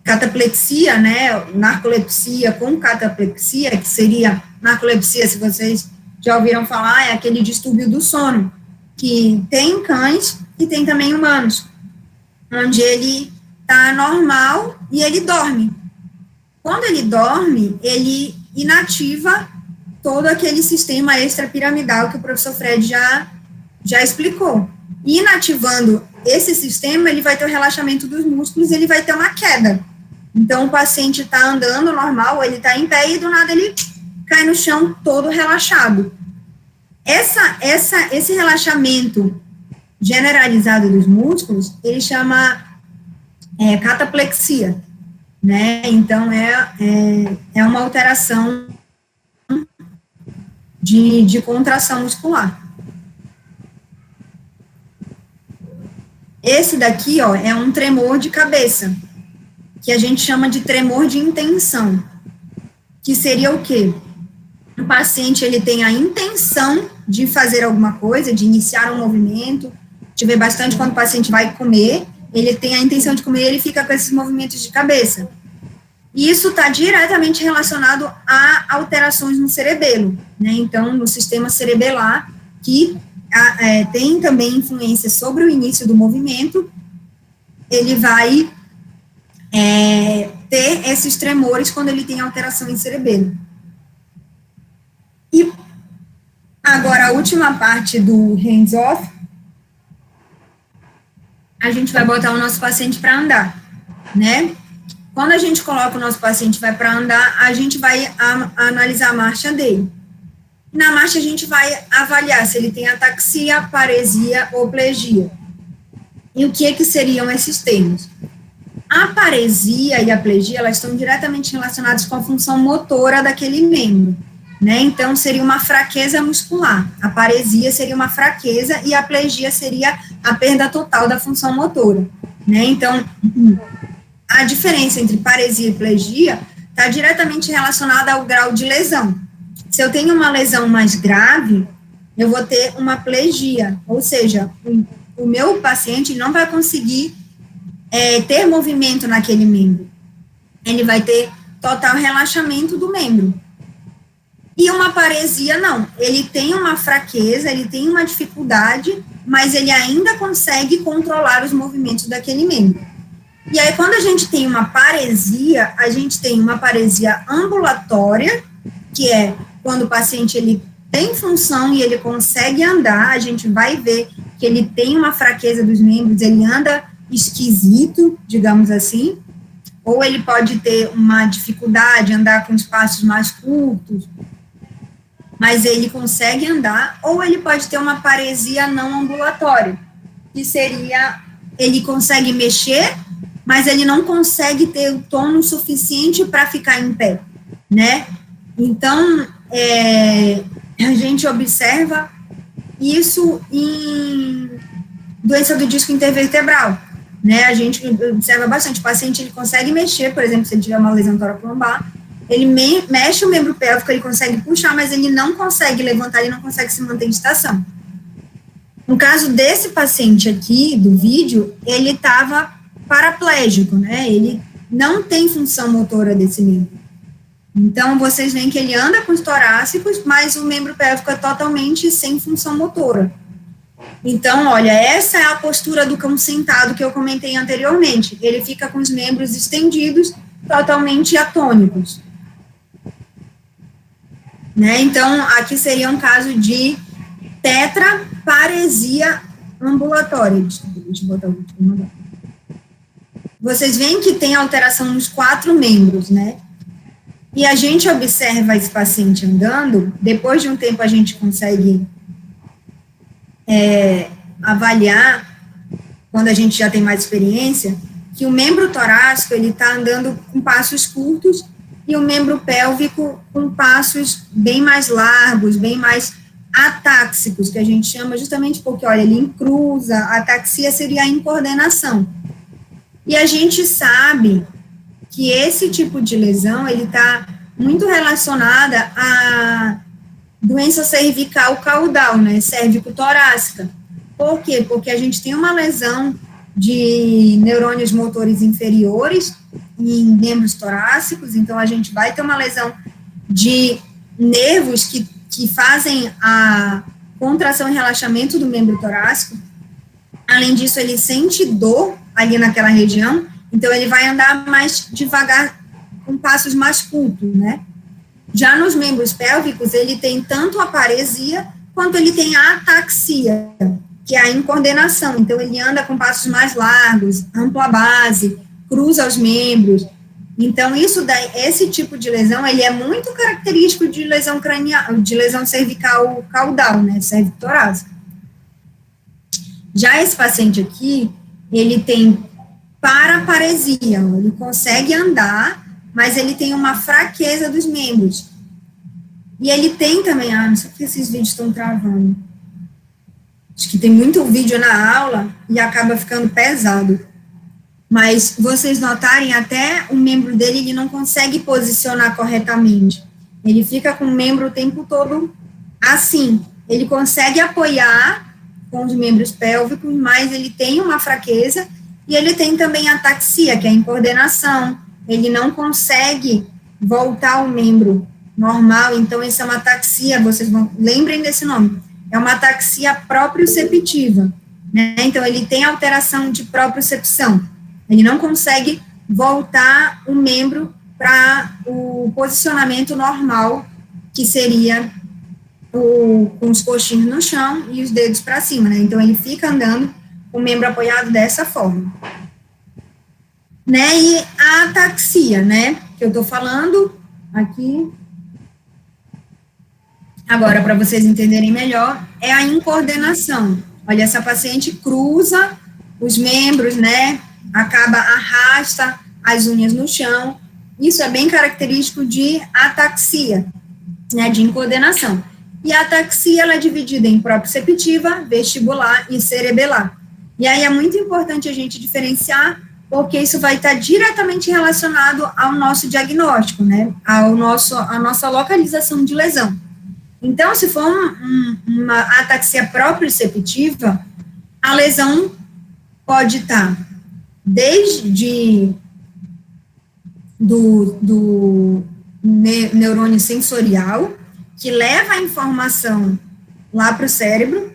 cataplexia, né, narcolepsia com cataplexia, que seria narcolepsia, se vocês já ouviram falar, é aquele distúrbio do sono, que tem em cães e tem também em humanos, onde ele está normal e ele dorme. Quando ele dorme, ele inativa todo aquele sistema extrapiramidal que o professor Fred já explicou. E inativando esse sistema, ele vai ter o relaxamento dos músculos, ele vai ter uma queda. Então, o paciente está andando normal, ele está em pé e do nada ele cai no chão todo relaxado. Esse relaxamento generalizado dos músculos, ele chama cataplexia, né? Então, é uma alteração de contração muscular. Esse daqui, ó, é um tremor de cabeça, que a gente chama de tremor de intenção, que seria o quê? O paciente, ele tem a intenção de fazer alguma coisa, de iniciar um movimento, a gente vê bastante quando o paciente vai comer, ele tem a intenção de comer, ele fica com esses movimentos de cabeça. E isso está diretamente relacionado a alterações no cerebelo, né? Então, no sistema cerebelar, que tem também influência sobre o início do movimento, ele vai ter esses tremores quando ele tem alteração em cerebelo. E agora, a última parte do hands-off, a gente vai botar o nosso paciente para andar, né? Quando a gente coloca o nosso paciente vai para andar, a gente vai analisar a marcha dele. Na marcha, a gente vai avaliar se ele tem ataxia, paresia ou plegia. E o que seriam esses termos? A paresia e a plegia, elas estão diretamente relacionadas com a função motora daquele membro, né? Então, seria uma fraqueza muscular. A paresia seria uma fraqueza e a plegia seria a perda total da função motora, né? Então, a diferença entre paresia e plegia está diretamente relacionada ao grau de lesão. Se eu tenho uma lesão mais grave, eu vou ter uma plegia, ou seja, o meu paciente não vai conseguir ter movimento naquele membro. Ele vai ter total relaxamento do membro. E uma paresia, não. Ele tem uma fraqueza, ele tem uma dificuldade, mas ele ainda consegue controlar os movimentos daquele membro. E aí, quando a gente tem uma paresia, a gente tem uma paresia ambulatória, que é quando o paciente ele tem função e ele consegue andar, a gente vai ver que ele tem uma fraqueza dos membros, ele anda esquisito, digamos assim, ou ele pode ter uma dificuldade, andar com espaços mais curtos, mas ele consegue andar, ou ele pode ter uma paresia não ambulatória, que seria, ele consegue mexer, mas ele não consegue ter o tônus suficiente para ficar em pé, né? Então, a gente observa isso em doença do disco intervertebral, né? A gente observa bastante, o paciente ele consegue mexer, por exemplo, se ele tiver uma lesão toracombar, ele mexe o membro pélvico, ele consegue puxar, mas ele não consegue levantar, ele não consegue se manter em estação. No caso desse paciente aqui, do vídeo, ele estava paraplégico, né? Ele não tem função motora desse membro. Então, vocês veem que ele anda com os torácicos, mas o membro pélvico é totalmente sem função motora. Então, olha, essa é a postura do cão sentado que eu comentei anteriormente. Ele fica com os membros estendidos, totalmente atônicos. Né? Então, aqui seria um caso de tetraparesia ambulatória. Deixa eu botar o último. Vocês veem que tem alteração nos 4 membros, né? E a gente observa esse paciente andando, depois de um tempo a gente consegue avaliar, quando a gente já tem mais experiência, que o membro torácico, ele está andando com passos curtos, e o membro pélvico com passos bem mais largos, bem mais atáxicos, que a gente chama justamente porque, olha, ele encruza, a ataxia seria a incoordenação. E a gente sabe que esse tipo de lesão, ele está muito relacionada à doença cervical caudal, né, cérvico-torácica. Por quê? Porque a gente tem uma lesão de neurônios motores inferiores em membros torácicos, então a gente vai ter uma lesão de nervos que fazem a contração e relaxamento do membro torácico. Além disso, ele sente dor ali naquela região, então ele vai andar mais devagar, com passos mais curtos, né? Já nos membros pélvicos, ele tem tanto a paresia, quanto ele tem a ataxia, que é a incoordenação, então ele anda com passos mais largos, ampla base, cruza os membros. Então, esse tipo de lesão, ele é muito característico de lesão cranial, de lesão cervical caudal, né, cervicotorácica. Já esse paciente aqui, ele tem paraparesia, ele consegue andar, mas ele tem uma fraqueza dos membros. E ele tem também, não sei porque esses vídeos estão travando. Acho que tem muito vídeo na aula e acaba ficando pesado. Mas vocês notarem, até o membro dele, ele não consegue posicionar corretamente. Ele fica com o membro o tempo todo assim. Ele consegue apoiar com os membros pélvicos, mas ele tem uma fraqueza e ele tem também ataxia, que é a incoordenação. Ele não consegue voltar o membro normal, então isso é uma ataxia, vocês lembrem desse nome, é uma ataxia proprioceptiva, né? Então ele tem alteração de propriocepção, ele não consegue voltar o membro para o posicionamento normal, que seria com os coxinhos no chão e os dedos para cima, né? Então ele fica andando com o membro apoiado dessa forma. Né? E a ataxia, né, que eu estou falando aqui, agora, para vocês entenderem melhor, é a incoordenação. Olha, essa paciente cruza os membros, né, arrasta as unhas no chão. Isso é bem característico de ataxia, né, de incoordenação. E a ataxia, ela é dividida em proprioceptiva, vestibular e cerebelar. E aí é muito importante a gente diferenciar, porque isso vai estar diretamente relacionado ao nosso diagnóstico, né, à nossa localização de lesão. Então, se for uma ataxia proprioceptiva, a lesão pode estar desde do neurônio sensorial, que leva a informação lá para o cérebro,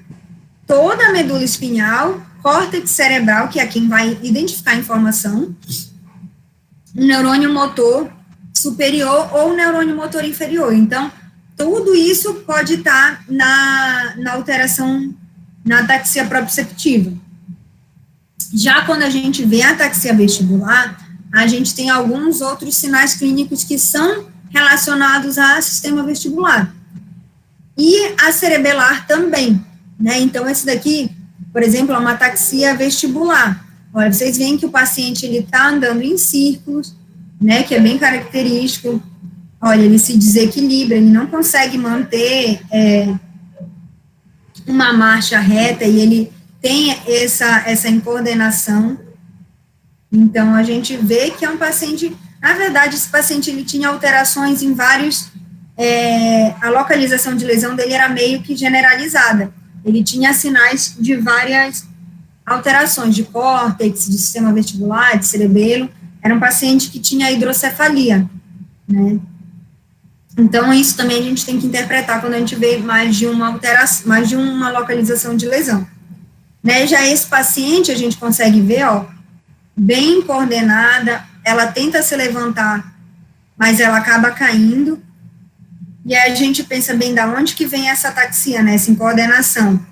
toda a medula espinhal, córtex cerebral, que é quem vai identificar a informação, o neurônio motor superior ou o neurônio motor inferior. Então, tudo isso pode estar na alteração, na ataxia proprioceptiva. Já quando a gente vê a ataxia vestibular, a gente tem alguns outros sinais clínicos que são relacionados ao sistema vestibular. E a cerebelar também, né? Então, esse daqui, por exemplo, é uma ataxia vestibular. Olha, vocês veem que o paciente, ele está andando em círculos, né, que é bem característico. Olha, ele se desequilibra, ele não consegue manter uma marcha reta e ele tem essa incoordenação. Então, a gente vê que é um paciente, na verdade, esse paciente, ele tinha alterações em vários, a localização de lesão dele era meio que generalizada. Ele tinha sinais de várias alterações de córtex, de sistema vestibular, de cerebelo. Era um paciente que tinha hidrocefalia, né? Então, isso também a gente tem que interpretar quando a gente vê mais de uma alteração, mais de uma localização de lesão. Né? Já esse paciente, a gente consegue ver, ó, bem coordenada, ela tenta se levantar, mas ela acaba caindo, e aí a gente pensa bem da onde que vem essa ataxia, né, essa incoordenação.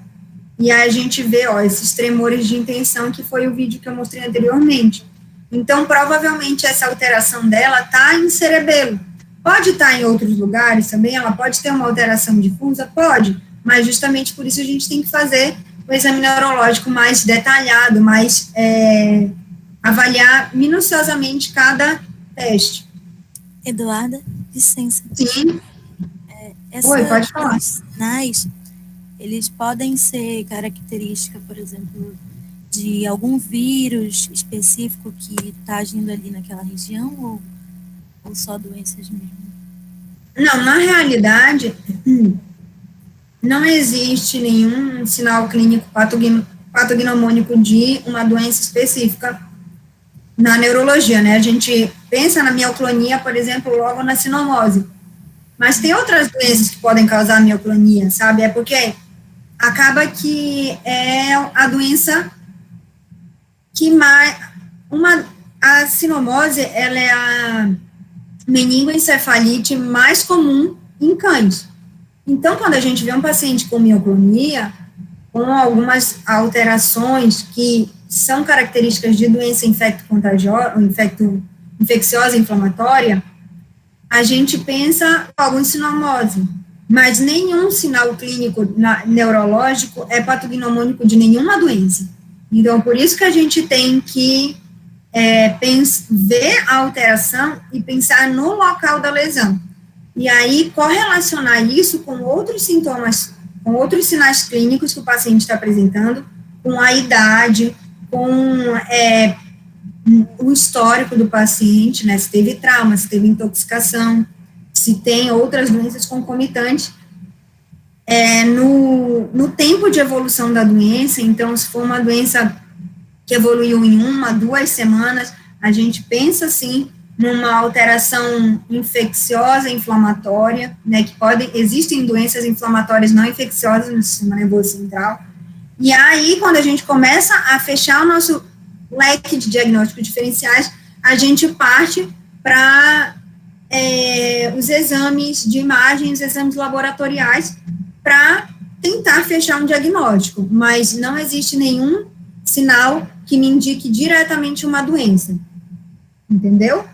E aí a gente vê, ó, esses tremores de intenção, que foi o vídeo que eu mostrei anteriormente. Então, provavelmente, essa alteração dela está em cerebelo. Pode estar em outros lugares também, ela pode ter uma alteração difusa? Pode, mas justamente por isso a gente tem que fazer o exame neurológico mais detalhado, mais avaliar minuciosamente cada teste. Eduarda, licença. Sim. Oi, pode falar. Esses sinais, eles podem ser característica, por exemplo, de algum vírus específico que está agindo ali naquela região, ou só doenças mesmo? Não, na realidade, não existe nenhum sinal clínico patognomônico de uma doença específica na neurologia, né? A gente pensa na mioclonia, por exemplo, logo na sinomose. Mas tem outras doenças que podem causar mioclonia, sabe? É porque acaba que é a doença que mais... A sinomose, ela é a meningoencefalite mais comum em cães. Então, quando a gente vê um paciente com mioclonia, com algumas alterações que são características de doença infecto-contagiosa, infecciosa inflamatória, a gente pensa logo em sinomose, mas nenhum sinal clínico neurológico é patognomônico de nenhuma doença. Então, por isso que a gente tem que ver a alteração e pensar no local da lesão. E aí, correlacionar isso com outros sintomas, com outros sinais clínicos que o paciente está apresentando, com a idade, com o histórico do paciente, né, se teve trauma, se teve intoxicação, se tem outras doenças concomitantes, no tempo de evolução da doença. Então, se for uma doença que evoluiu em 1, 2 semanas, a gente pensa, assim, numa alteração infecciosa, inflamatória, né, que existem doenças inflamatórias não infecciosas no sistema nervoso central. E aí, quando a gente começa a fechar o nosso leque de diagnósticos diferenciais, a gente parte para os exames de imagem, os exames laboratoriais, para tentar fechar um diagnóstico, mas não existe nenhum sinal que me indique diretamente uma doença, entendeu?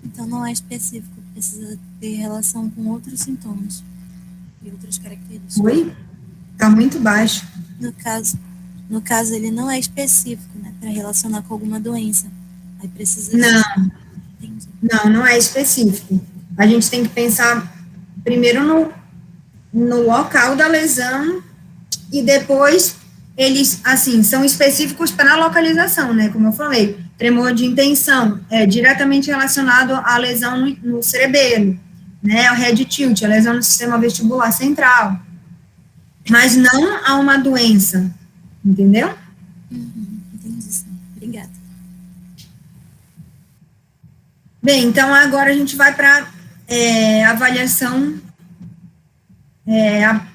Então, não é específico, precisa ter relação com outros sintomas e outras características. Oi? Está muito baixo. No caso, ele não é específico, né, para relacionar com alguma doença. Aí precisa... Não é específico. A gente tem que pensar primeiro no local da lesão e depois eles, assim, são específicos para a localização, né, como eu falei. Tremor de intenção é diretamente relacionado à lesão no cerebelo, né, ao head tilt, a lesão no sistema vestibular central, mas não a uma doença, entendeu? Entendi, sim. Obrigada. Bem, então agora a gente vai para avaliação,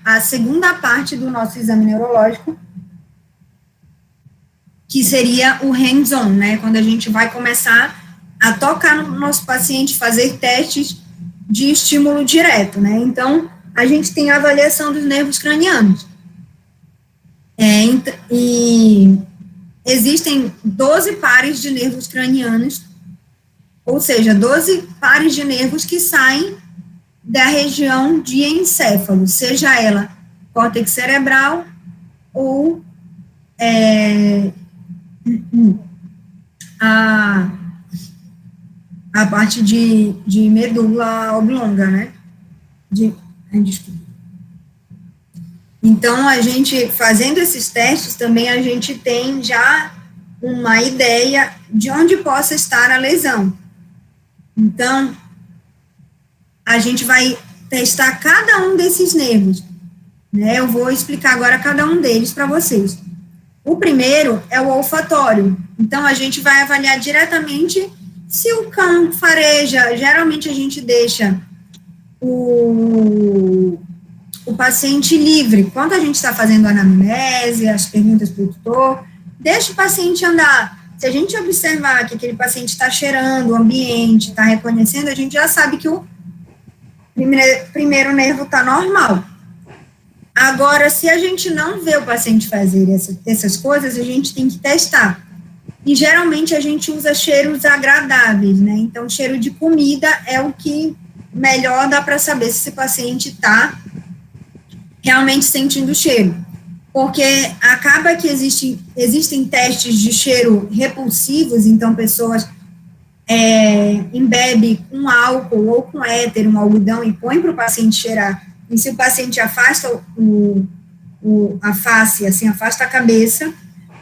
a segunda parte do nosso exame neurológico, que seria o hands-on, né, quando a gente vai começar a tocar no nosso paciente, fazer testes de estímulo direto, né, então, a gente tem a avaliação dos nervos cranianos, e existem 12 pares de nervos cranianos, ou seja, 12 pares de nervos que saem da região de encéfalo, seja ela córtex cerebral ou a parte de medula oblonga, né? Desculpa. Então, a gente, fazendo esses testes, também a gente tem já uma ideia de onde possa estar a lesão. Então, a gente vai testar cada um desses nervos, né? Eu vou explicar agora cada um deles para vocês. O primeiro é o olfatório. Então, a gente vai avaliar diretamente se o cão fareja. Geralmente, a gente deixa o paciente livre. Quando a gente está fazendo a anamnese, as perguntas para o tutor, deixa o paciente andar. Se a gente observar que aquele paciente está cheirando o ambiente, está reconhecendo, a gente já sabe que o primeiro nervo está normal. Agora, se a gente não vê o paciente fazer essas coisas, a gente tem que testar. E, geralmente, a gente usa cheiros agradáveis, né? Então, cheiro de comida é o que melhor dá para saber se esse paciente está realmente sentindo o cheiro. Porque acaba que existem testes de cheiro repulsivos, então, pessoas embebem com álcool ou com éter, um algodão, e põe para o paciente cheirar. E se o paciente afasta a face, assim, afasta a cabeça,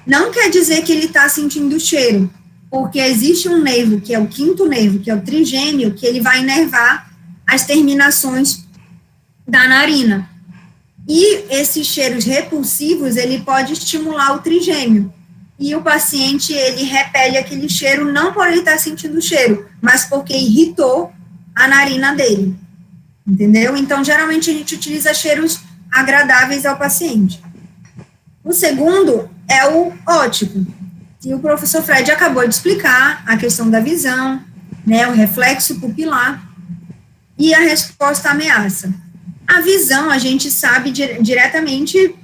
não quer dizer que ele está sentindo o cheiro, porque existe um nervo, que é o quinto nervo, que é o trigêmeo, que ele vai inervar as terminações da narina. E esses cheiros repulsivos, ele pode estimular o trigêmeo. E o paciente, ele repele aquele cheiro, não por ele estar sentindo o cheiro, mas porque irritou a narina dele. Entendeu? Então, geralmente, a gente utiliza cheiros agradáveis ao paciente. O segundo é o óptico, que o professor Fred acabou de explicar, a questão da visão, né, o reflexo pupilar e a resposta à ameaça. A visão, a gente sabe diretamente,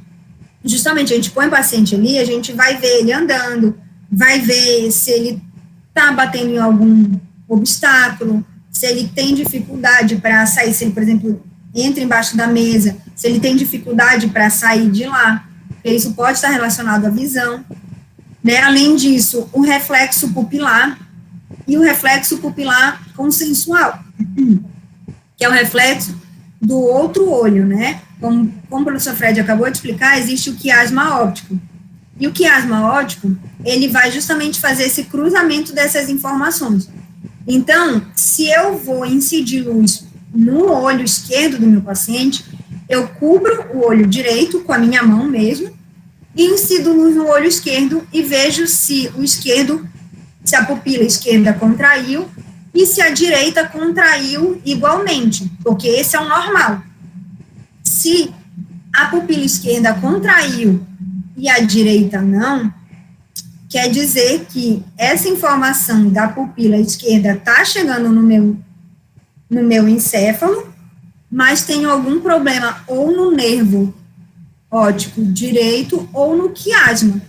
justamente, a gente põe o paciente ali, a gente vai ver ele andando, vai ver se ele está batendo em algum obstáculo, se ele tem dificuldade para sair, se ele, por exemplo, entra embaixo da mesa, se ele tem dificuldade para sair de lá, porque isso pode estar relacionado à visão, né? Além disso, o reflexo pupilar e o reflexo pupilar consensual, que é o reflexo do outro olho, né? Como o professor Fred acabou de explicar, existe o quiasma óptico. E o quiasma óptico, ele vai justamente fazer esse cruzamento dessas informações. Então, se eu vou incidir luz no olho esquerdo do meu paciente, eu cubro o olho direito com a minha mão mesmo, e incido luz no olho esquerdo e vejo se se a pupila esquerda contraiu e se a direita contraiu igualmente, porque esse é o normal. Se a pupila esquerda contraiu e a direita não, quer dizer que essa informação da pupila esquerda está chegando no meu encéfalo, mas tem algum problema ou no nervo óptico direito ou no quiasma,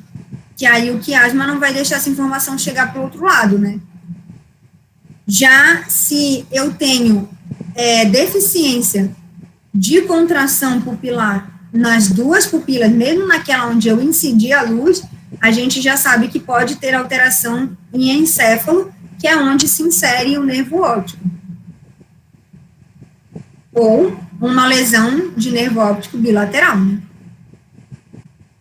que aí o quiasma não vai deixar essa informação chegar para o outro lado, né? Já se eu tenho deficiência de contração pupilar nas duas pupilas, mesmo naquela onde eu incidi a luz, a gente já sabe que pode ter alteração em encéfalo, que é onde se insere o nervo óptico. Ou uma lesão de nervo óptico bilateral, né?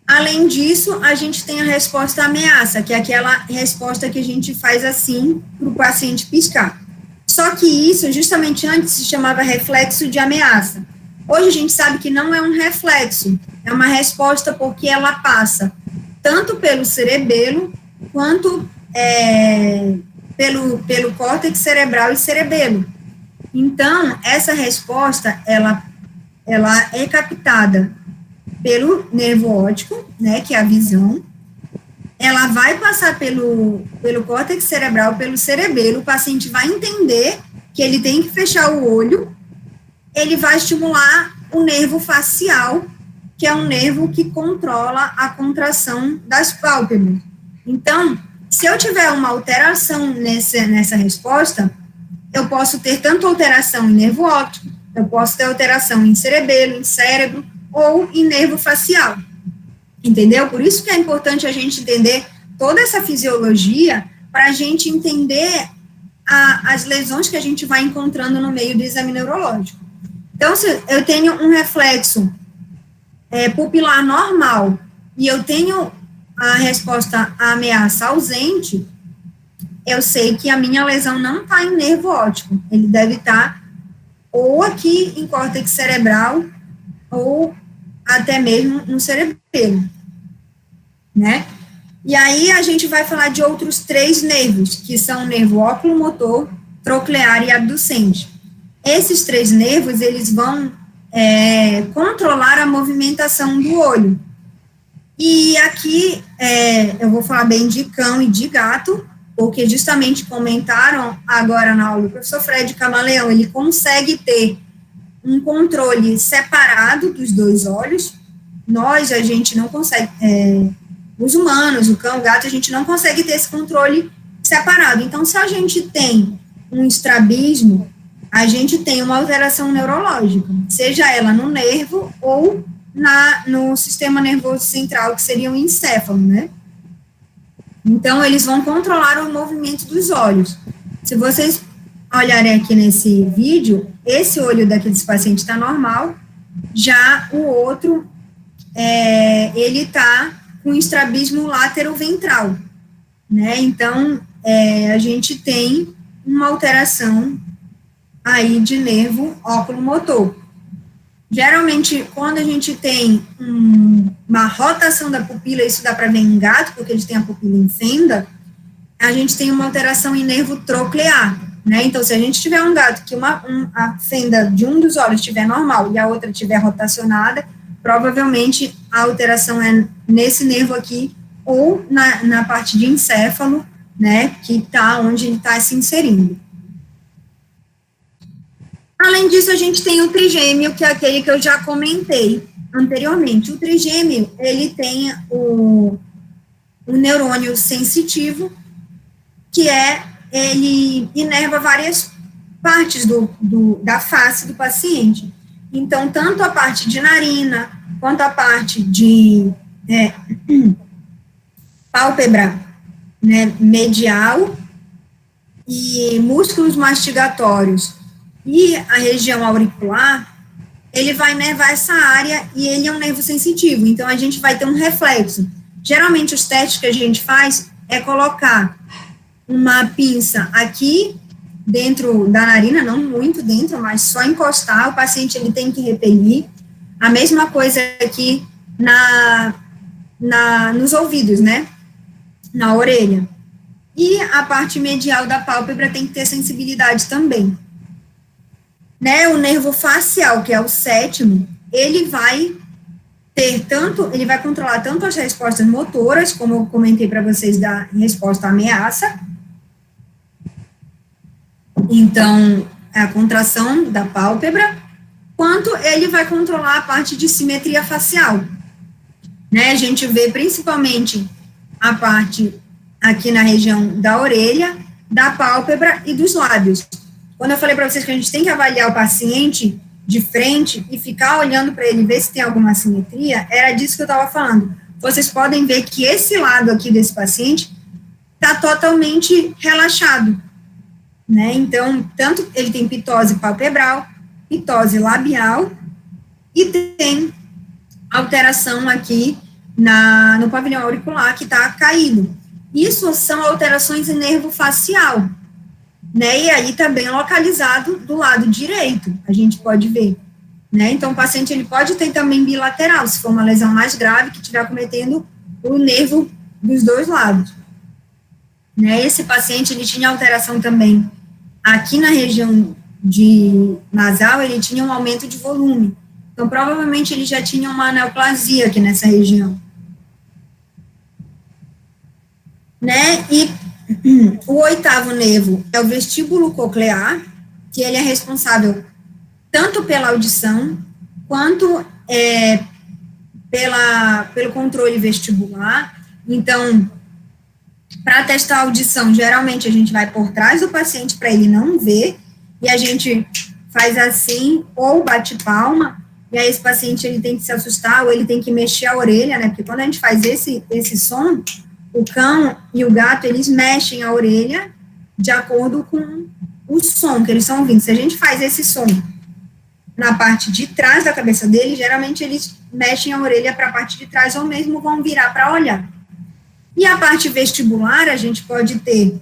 Além disso, a gente tem a resposta à ameaça, que é aquela resposta que a gente faz assim para o paciente piscar. Só que isso, justamente antes, se chamava reflexo de ameaça. Hoje a gente sabe que não é um reflexo, é uma resposta porque ela passa tanto pelo cerebelo, quanto pelo córtex cerebral e cerebelo. Então, essa resposta, ela é captada pelo nervo óptico, né, que é a visão, ela vai passar pelo córtex cerebral, pelo cerebelo, o paciente vai entender que ele tem que fechar o olho, ele vai estimular o nervo facial, que é um nervo que controla a contração das pálpebras. Então, se eu tiver uma alteração nessa resposta, eu posso ter tanto alteração em nervo óptico, eu posso ter alteração em cerebelo, em cérebro, ou em nervo facial. Entendeu? Por isso que é importante a gente entender toda essa fisiologia, para a gente entender as lesões que a gente vai encontrando no meio do exame neurológico. Então, se eu tenho um reflexo pupilar normal, e eu tenho a resposta à ameaça ausente, eu sei que a minha lesão não está em nervo óptico, ele deve estar ou aqui em córtex cerebral, ou até mesmo no cerebelo, né? E aí a gente vai falar de outros 3 nervos, que são o nervo oculomotor, troclear e abducente. Esses 3 nervos, eles vão controlar a movimentação do olho. E aqui eu vou falar bem de cão e de gato, porque justamente comentaram agora na aula do professor Fred Camaleão, ele consegue ter um controle separado dos 2 olhos. A gente não consegue, os humanos, o cão, o gato, a gente não consegue ter esse controle separado. Então, se a gente tem um estrabismo, a gente tem uma alteração neurológica, seja ela no nervo ou no sistema nervoso central, que seria o encéfalo, né? Então, eles vão controlar o movimento dos olhos. Se vocês olharem aqui nesse vídeo, esse olho daqueles pacientes está normal, já o outro, ele está com estrabismo lateroventral, né? Então, a gente tem uma alteração aí de nervo oculomotor. Geralmente, quando a gente tem uma rotação da pupila, isso dá para ver em gato, porque eles têm a pupila em fenda, a gente tem uma alteração em nervo troclear, né? Então, se a gente tiver um gato que a fenda de um dos olhos estiver normal e a outra estiver rotacionada, provavelmente a alteração é nesse nervo aqui, ou na parte de encéfalo, né, que está onde ele está se inserindo. Além disso, a gente tem o trigêmeo, que é aquele que eu já comentei anteriormente. O trigêmeo, ele tem o neurônio sensitivo, que ele inerva várias partes da face do paciente. Então, tanto a parte de narina, quanto a parte de pálpebra, né, medial, e músculos mastigatórios, e a região auricular, ele vai nervar essa área, e ele é um nervo sensitivo, então a gente vai ter um reflexo. Geralmente, os testes que a gente faz é colocar uma pinça aqui, dentro da narina, não muito dentro, mas só encostar, o paciente ele tem que repelir. A mesma coisa aqui nos ouvidos, né, na orelha. E a parte medial da pálpebra tem que ter sensibilidade também. Né, o nervo facial, que é o 7º, ele vai controlar tanto as respostas motoras, como eu comentei para vocês da resposta à ameaça. Então, a contração da pálpebra, quanto ele vai controlar a parte de simetria facial. Né, a gente vê principalmente a parte aqui na região da orelha, da pálpebra e dos lábios. Quando eu falei para vocês que a gente tem que avaliar o paciente de frente e ficar olhando para ele, ver se tem alguma assimetria, era disso que eu estava falando. Vocês podem ver que esse lado aqui desse paciente está totalmente relaxado, né? Então, tanto ele tem pitose palpebral, pitose labial, e tem alteração aqui no pavilhão auricular, que está caído. Isso são alterações em nervo facial, né, e aí está bem localizado do lado direito, a gente pode ver, né, então o paciente ele pode ter também bilateral, se for uma lesão mais grave, que estiver acometendo o nervo dos 2 lados, né, esse paciente ele tinha alteração também, aqui na região nasal, ele tinha um aumento de volume, então provavelmente ele já tinha uma neoplasia aqui nessa região. né? E o 8º nervo é o vestíbulo coclear, que ele é responsável tanto pela audição, quanto pelo controle vestibular. Então, para testar a audição, geralmente a gente vai por trás do paciente para ele não ver, e a gente faz assim, ou bate palma, e aí esse paciente ele tem que se assustar, ou ele tem que mexer a orelha, né, porque quando a gente faz esse som, o cão e o gato, eles mexem a orelha de acordo com o som que eles estão ouvindo. Se a gente faz esse som na parte de trás da cabeça dele, geralmente eles mexem a orelha para a parte de trás, ou mesmo vão virar para olhar. E a parte vestibular, a gente pode ter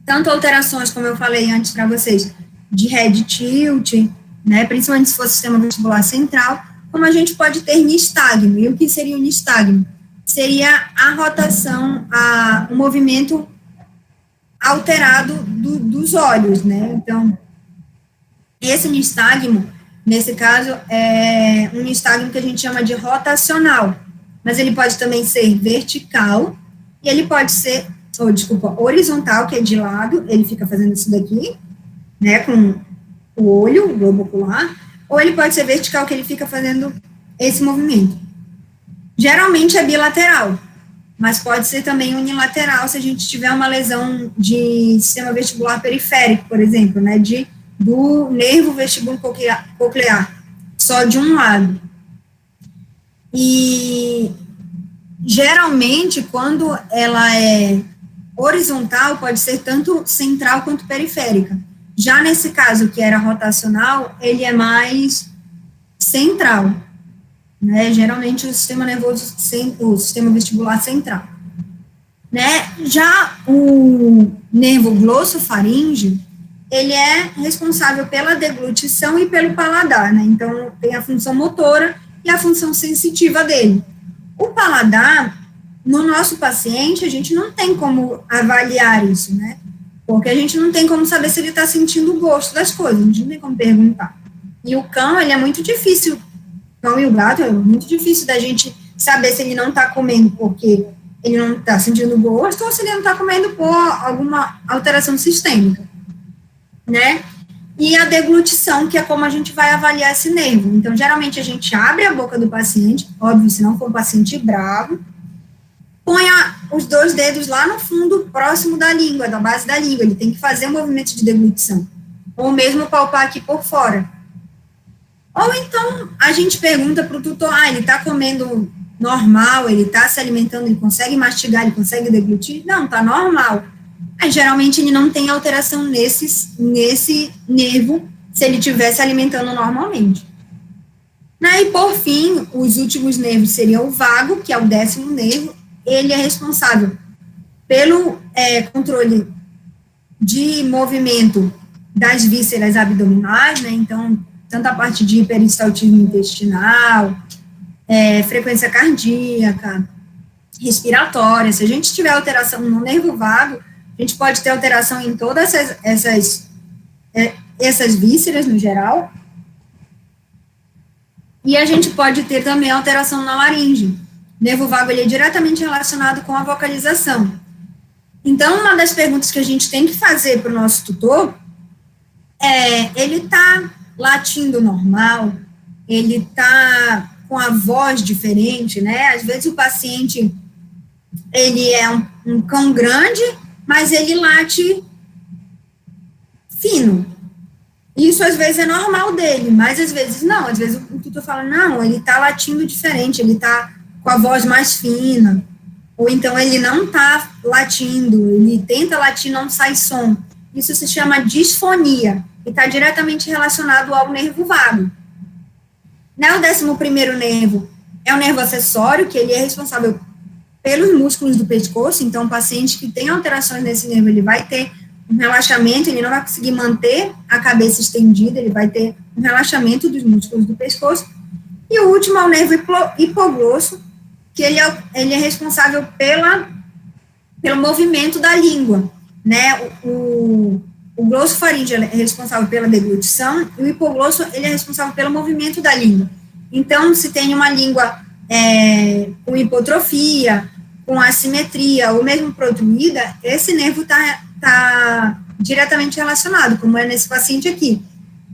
tanto alterações, como eu falei antes para vocês, de head tilt, né, principalmente se for sistema vestibular central, como a gente pode ter nistagmo. E o que seria o nistagmo? Seria a rotação, o movimento alterado dos olhos, né? Então, esse nistagmo, nesse caso, é um nistagmo que a gente chama de rotacional, mas ele pode também ser vertical, e ele pode ser, horizontal, que é de lado, ele fica fazendo isso daqui, né, com o olho, o globo ocular, ou ele pode ser vertical, que ele fica fazendo esse movimento. Geralmente é bilateral, mas pode ser também unilateral se a gente tiver uma lesão de sistema vestibular periférico, por exemplo, né, do nervo vestíbulo coclear, só de um lado. E geralmente, quando ela é horizontal, pode ser tanto central quanto periférica. Já nesse caso, que era rotacional, ele é mais central, né? Geralmente o sistema nervoso, o sistema vestibular central, né? Já o nervo glossofaríngeo, ele é responsável pela deglutição e pelo paladar, né? Então, tem a função motora e a função sensitiva dele. O paladar, no nosso paciente, a gente não tem como avaliar isso, né? Porque a gente não tem como saber se ele está sentindo o gosto das coisas, a gente não tem como perguntar. E o cão, ele é muito difícil, o cão e o gato, é muito difícil da gente saber se ele não está comendo porque ele não está sentindo gosto ou se ele não está comendo por alguma alteração sistêmica, né? E a deglutição, que é como a gente vai avaliar esse nervo. Então, geralmente, a gente abre a boca do paciente, óbvio, se não for um paciente bravo, põe os 2 dedos lá no fundo, próximo da língua, da base da língua, ele tem que fazer um movimento de deglutição, ou mesmo palpar aqui por fora. Ou então, a gente pergunta para o tutor, ele está comendo normal, ele está se alimentando, ele consegue mastigar, ele consegue deglutir? Não, está normal. Aí, geralmente, ele não tem alteração nesse nervo, se ele estiver se alimentando normalmente. E, por fim, os últimos nervos seriam o vago, que é o 10º nervo. Ele é responsável pelo controle de movimento das vísceras abdominais, né? Então, tanto a parte de peristaltismo intestinal, frequência cardíaca, respiratória. Se a gente tiver alteração no nervo vago, a gente pode ter alteração em todas essas vísceras, no geral, e a gente pode ter também alteração na laringe. O nervo vago, ele é diretamente relacionado com a vocalização. Então, uma das perguntas que a gente tem que fazer para o nosso tutor ele está latindo normal, ele está com a voz diferente, né? Às vezes o paciente, ele é um cão grande, mas ele late fino. Isso, às vezes, é normal dele, mas, às vezes, não. Às vezes, o tutor fala, não, ele está latindo diferente, ele está com a voz mais fina. Ou, então, ele não está latindo, ele tenta latir, não sai som. Isso se chama disfonia, e está diretamente relacionado ao nervo vago. O 11º nervo é o nervo acessório, que ele é responsável pelos músculos do pescoço. Então, o paciente que tem alterações nesse nervo, ele vai ter um relaxamento, ele não vai conseguir manter a cabeça estendida, ele vai ter um relaxamento dos músculos do pescoço. E o último é o nervo hipoglosso, que ele é responsável pelo movimento da língua, né? O glossofaríngeo é responsável pela deglutição, e o hipoglosso, ele é responsável pelo movimento da língua. Então, se tem uma língua com hipotrofia, com assimetria ou mesmo protuída, esse nervo tá diretamente relacionado, como é nesse paciente aqui.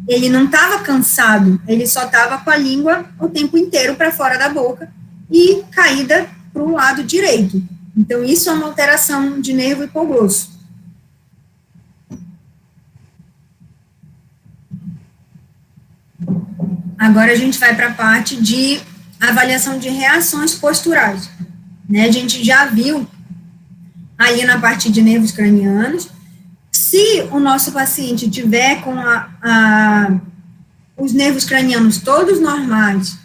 Ele não estava cansado, ele só estava com a língua o tempo inteiro para fora da boca e caída para o lado direito. Então, isso é uma alteração de nervo hipoglosso. Agora a gente vai para a parte de avaliação de reações posturais. Né? A gente já viu ali na parte de nervos cranianos. Se o nosso paciente tiver com os nervos cranianos todos normais,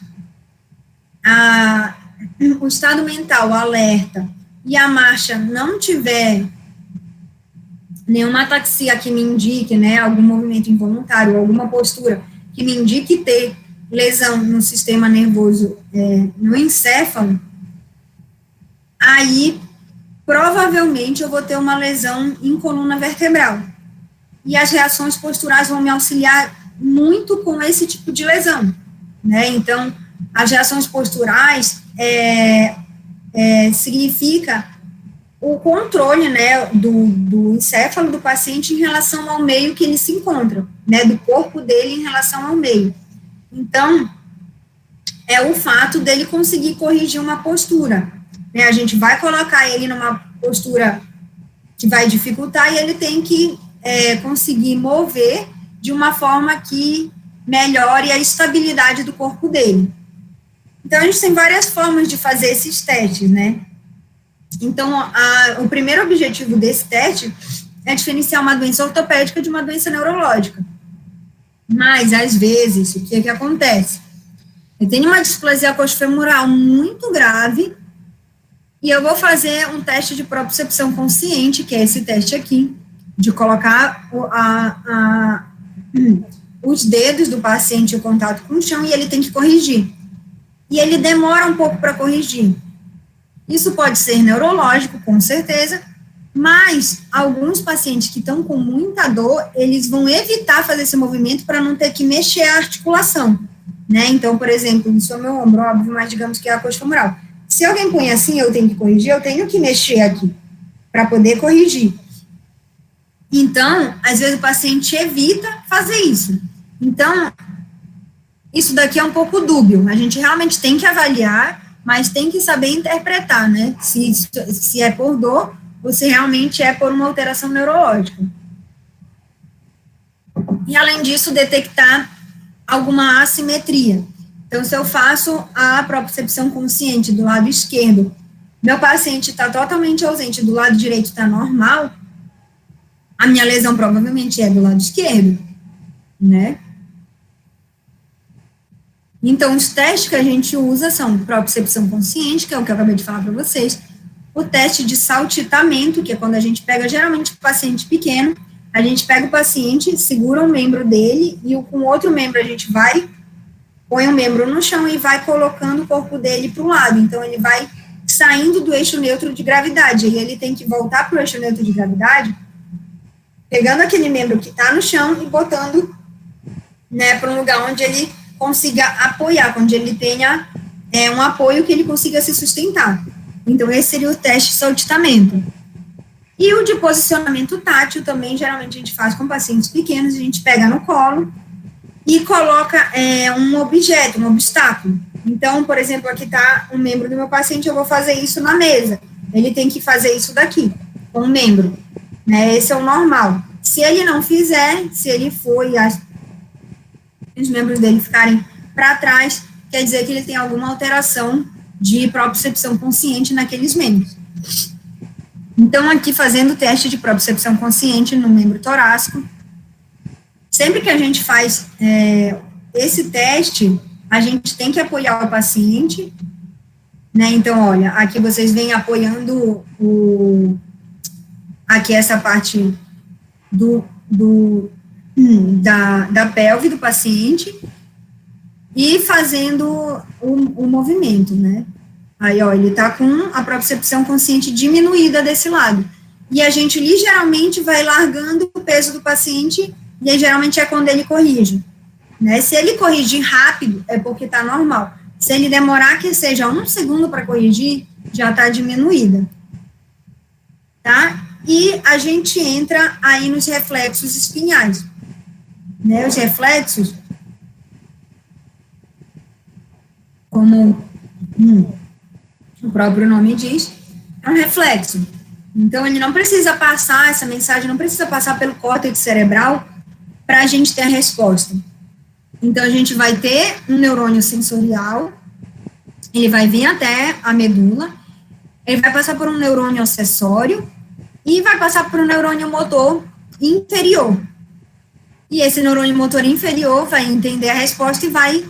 o estado mental alerta e a marcha não tiver nenhuma ataxia que me indique, né, algum movimento involuntário, alguma postura que me indique ter lesão no sistema nervoso, no encéfalo, aí provavelmente eu vou ter uma lesão em coluna vertebral. E as reações posturais vão me auxiliar muito com esse tipo de lesão, né? Então, as reações posturais significa o controle, né, do encéfalo do paciente em relação ao meio que ele se encontra, né, do corpo dele em relação ao meio. Então, é o fato dele conseguir corrigir uma postura, né, a gente vai colocar ele numa postura que vai dificultar e ele tem que conseguir mover de uma forma que melhore a estabilidade do corpo dele. Então, a gente tem várias formas de fazer esses testes, né? Então, o primeiro objetivo desse teste é diferenciar uma doença ortopédica de uma doença neurológica. Mas, às vezes, o que acontece? Eu tenho uma displasia coxofemoral muito grave e eu vou fazer um teste de propriocepção consciente, que é esse teste aqui, de colocar os dedos do paciente em contato com o chão e ele tem que corrigir. E ele demora um pouco para corrigir. Isso pode ser neurológico, com certeza, mas alguns pacientes que estão com muita dor, eles vão evitar fazer esse movimento para não ter que mexer a articulação, né? Então, por exemplo, isso é o meu ombro, óbvio, mas digamos que é a coxa femoral. Se alguém põe assim, eu tenho que corrigir, eu tenho que mexer aqui para poder corrigir. Então, às vezes o paciente evita fazer isso. Então, isso daqui é um pouco dúbio. A gente realmente tem que avaliar, mas tem que saber interpretar, né? Se é por dor ou se realmente é por uma alteração neurológica. E, além disso, detectar alguma assimetria. Então, se eu faço a propriocepção consciente do lado esquerdo, meu paciente está totalmente ausente, do lado direito está normal, a minha lesão provavelmente é do lado esquerdo, né? Então, os testes que a gente usa são propriocepção consciente, que é o que eu acabei de falar para vocês, o teste de saltitamento, que é quando a gente pega, geralmente, o paciente pequeno, a gente pega o paciente, segura um membro dele, e com outro membro a gente põe um membro no chão e vai colocando o corpo dele para o lado. Então, ele vai saindo do eixo neutro de gravidade, e ele tem que voltar para o eixo neutro de gravidade, pegando aquele membro que está no chão e botando, né, para um lugar onde ele consiga apoiar, onde ele tenha um apoio que ele consiga se sustentar. Então, esse seria o teste de saltitamento. E o de posicionamento tátil também, geralmente, a gente faz com pacientes pequenos, a gente pega no colo e coloca um objeto, um obstáculo. Então, por exemplo, aqui está um membro do meu paciente, eu vou fazer isso na mesa. Ele tem que fazer isso daqui, com o membro. Né? Esse é o normal. Se ele não fizer, se ele for e os membros dele ficarem para trás, quer dizer que ele tem alguma alteração de propriocepção consciente naqueles membros. Então, aqui fazendo o teste de propriocepção consciente no membro torácico, sempre que a gente faz esse teste, a gente tem que apoiar o paciente, né? Então, olha, aqui vocês vêm apoiando aqui essa parte da pelve do paciente e fazendo o movimento, né? Aí, ó, ele tá com a propriocepção consciente diminuída desse lado. E a gente ligeiramente vai largando o peso do paciente e aí geralmente é quando ele corrige, né? Se ele corrigir rápido, é porque tá normal. Se ele demorar que seja 1 segundo para corrigir, já está diminuída, tá? E a gente entra aí nos reflexos espinhais, né? Os reflexos, como o próprio nome diz, é um reflexo. Então, ele não precisa passar, essa mensagem não precisa passar pelo córtex cerebral para a gente ter a resposta. Então, a gente vai ter um neurônio sensorial, ele vai vir até a medula, ele vai passar por um neurônio acessório e vai passar por um neurônio motor inferior. E esse neurônio motor inferior vai entender a resposta e vai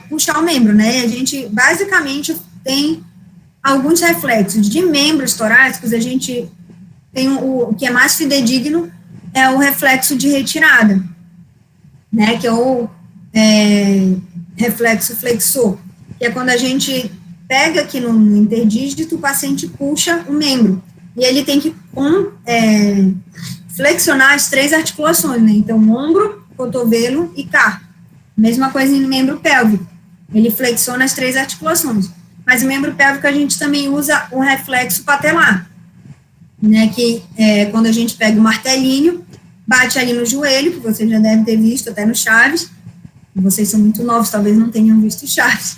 puxar o membro, né? A gente, basicamente, tem alguns reflexos de membros torácicos. A gente tem o que é mais fidedigno, é o reflexo de retirada, né? Que é o reflexo flexor, que é quando a gente pega aqui no interdígito, o paciente puxa o membro, e ele tem que flexionar as 3 articulações, né? Então, ombro, cotovelo e carpo. Mesma coisa no membro pélvico, ele flexiona as 3 articulações. Mas o membro pélvico a gente também usa o reflexo patelar, né? Que é quando a gente pega o martelinho, bate ali no joelho, que você já deve ter visto até no Chaves. Vocês são muito novos, talvez não tenham visto Chaves.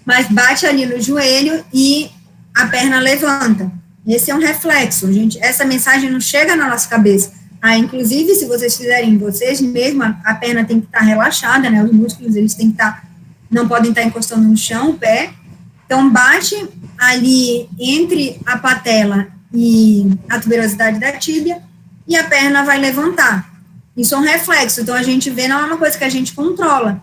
Mas bate ali no joelho e a perna levanta. Esse é um reflexo, gente. Essa mensagem não chega na nossa cabeça. Inclusive, se vocês fizerem vocês mesmo, a perna tem que estar relaxada, né? Os músculos, eles têm que estar, não podem estar encostando no chão, o pé. Então, bate ali entre a patela e a tuberosidade da tíbia e a perna vai levantar. Isso é um reflexo. Então, a gente vê, não é uma coisa que a gente controla,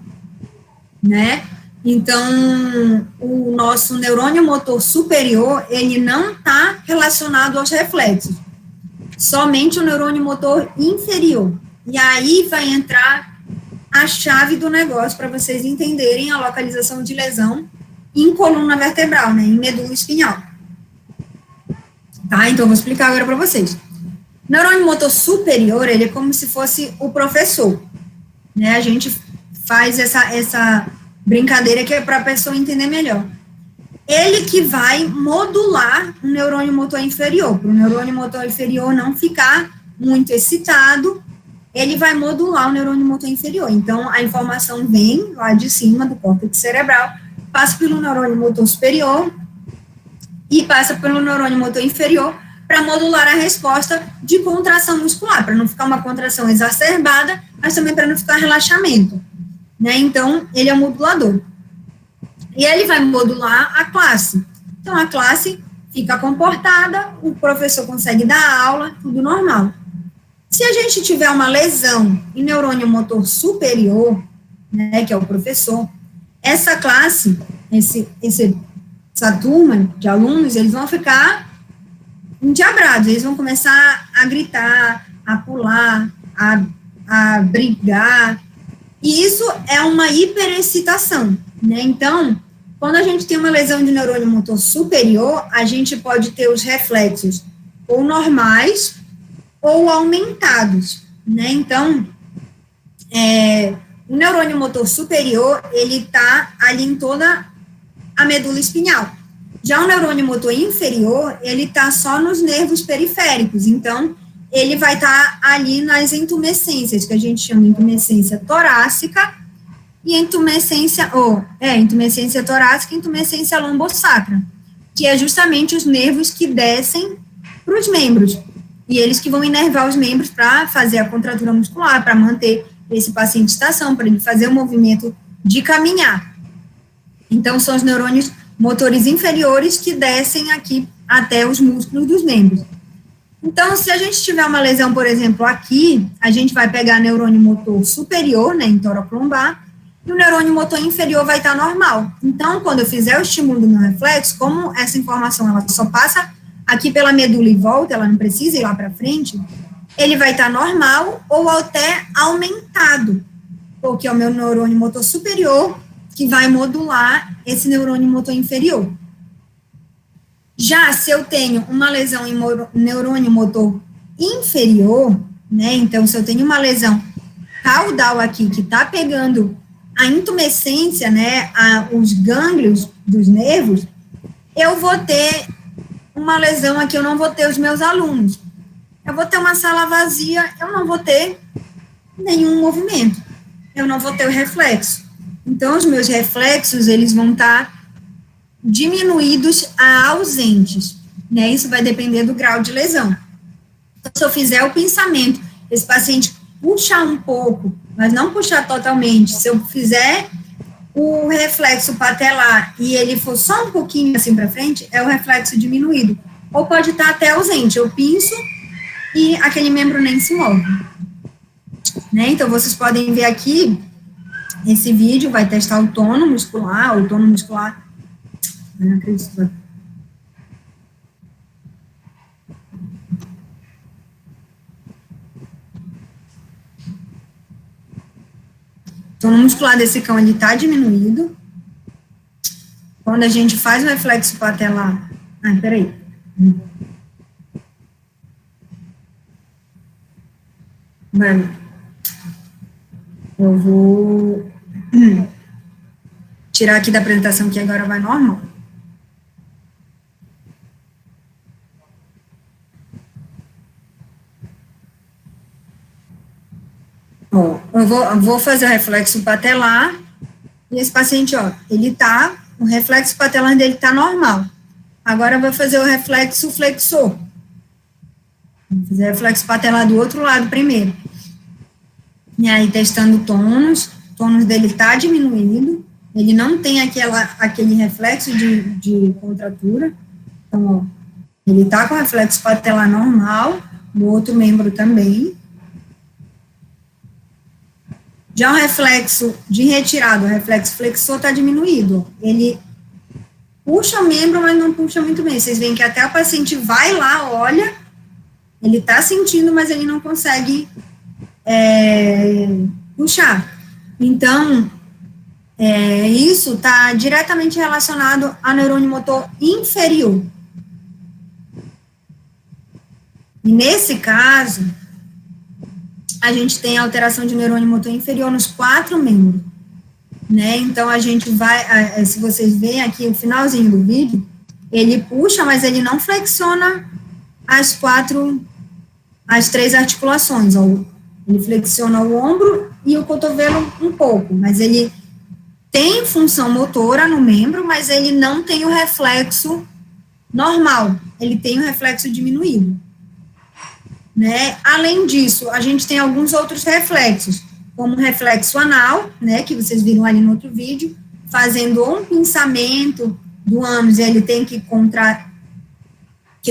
né? Então, o nosso neurônio motor superior, ele não está relacionado aos reflexos. Somente o neurônio motor inferior. E aí vai entrar a chave do negócio para vocês entenderem a localização de lesão em coluna vertebral, né, em medula espinhal. Tá? Então, eu vou explicar agora para vocês. O neurônio motor superior, ele é como se fosse o professor, né? A gente faz essa brincadeira que é para a pessoa entender melhor. Ele que vai modular o neurônio motor inferior, para o neurônio motor inferior não ficar muito excitado, ele vai modular o neurônio motor inferior. Então, a informação vem lá de cima do córtex cerebral, passa pelo neurônio motor superior e passa pelo neurônio motor inferior para modular a resposta de contração muscular, para não ficar uma contração exacerbada, mas também para não ficar relaxamento, né? Então, ele é o modulador. E ele vai modular a classe. Então, a classe fica comportada, o professor consegue dar aula, tudo normal. Se a gente tiver uma lesão em neurônio motor superior, né, que é o professor, essa classe, essa turma de alunos, eles vão ficar endiabrados, eles vão começar a gritar, a pular, a brigar, e isso é uma hiperexcitação, né? Então, quando a gente tem uma lesão de neurônio motor superior, a gente pode ter os reflexos ou normais ou aumentados, né? Então, o neurônio motor superior, ele está ali em toda a medula espinhal. Já o neurônio motor inferior, ele está só nos nervos periféricos, então, ele vai estar ali nas intumescências, que a gente chama de intumescência torácica, e intumescência torácica e intumescência lombosacra, que é justamente os nervos que descem para os membros, e eles que vão inervar os membros para fazer a contratura muscular, para manter esse paciente em estação, para ele fazer o movimento de caminhar. Então, são os neurônios motores inferiores que descem aqui até os músculos dos membros. Então, se a gente tiver uma lesão, por exemplo, aqui, a gente vai pegar neurônio motor superior, né, em toraclombar, e o neurônio motor inferior vai estar normal. Então, quando eu fizer o estímulo do meu reflexo, como essa informação ela só passa aqui pela medula e volta, ela não precisa ir lá para frente, ele vai estar normal ou até aumentado, porque é o meu neurônio motor superior que vai modular esse neurônio motor inferior. Já se eu tenho uma lesão em neurônio motor inferior, né, então se eu tenho uma lesão caudal aqui que está pegando a intumescência, né, os gânglios dos nervos, eu vou ter uma lesão aqui, eu não vou ter os meus alunos. Eu vou ter uma sala vazia, eu não vou ter nenhum movimento. Eu não vou ter o reflexo. Então, os meus reflexos, eles vão estar diminuídos a ausentes, né? Isso vai depender do grau de lesão. Então, se eu fizer o pensamento, esse paciente puxar um pouco, mas não puxar totalmente, se eu fizer o reflexo patelar e ele for só um pouquinho assim para frente, é o reflexo diminuído. Ou pode estar até ausente, eu pinço e aquele membro nem se move. Né? Então, vocês podem ver aqui, esse vídeo vai testar o tono muscular, não acredito. O tono muscular desse cão, ele está diminuído. Quando a gente faz o reflexo patelar... peraí. Mano, eu vou tirar aqui da apresentação, que agora vai normal. Ó, eu vou fazer o reflexo patelar, e esse paciente, ó, o reflexo patelar dele tá normal. Agora eu vou fazer o reflexo flexor. Vou fazer o reflexo patelar do outro lado primeiro. E aí, testando o tônus dele tá diminuído, ele não tem aquele reflexo de contratura. Então, ó, ele tá com o reflexo patelar normal, do outro membro também. Já o reflexo de retirada, o reflexo flexor, está diminuído. Ele puxa o membro, mas não puxa muito bem. Vocês veem que até o paciente vai lá, olha, ele está sentindo, mas ele não consegue puxar. Então, isso está diretamente relacionado ao neurônio motor inferior. E nesse caso, a gente tem alteração de neurônio motor inferior nos 4 membros, né? Então, a gente vai, se vocês veem aqui o finalzinho do vídeo, ele puxa, mas ele não flexiona as 3 articulações, ó. Ele flexiona o ombro e o cotovelo um pouco, mas ele tem função motora no membro, mas ele não tem o reflexo normal, ele tem o reflexo diminuído. Né? Além disso, a gente tem alguns outros reflexos, como o reflexo anal, né, que vocês viram ali no outro vídeo, fazendo um pinçamento do ânus, e ele tem que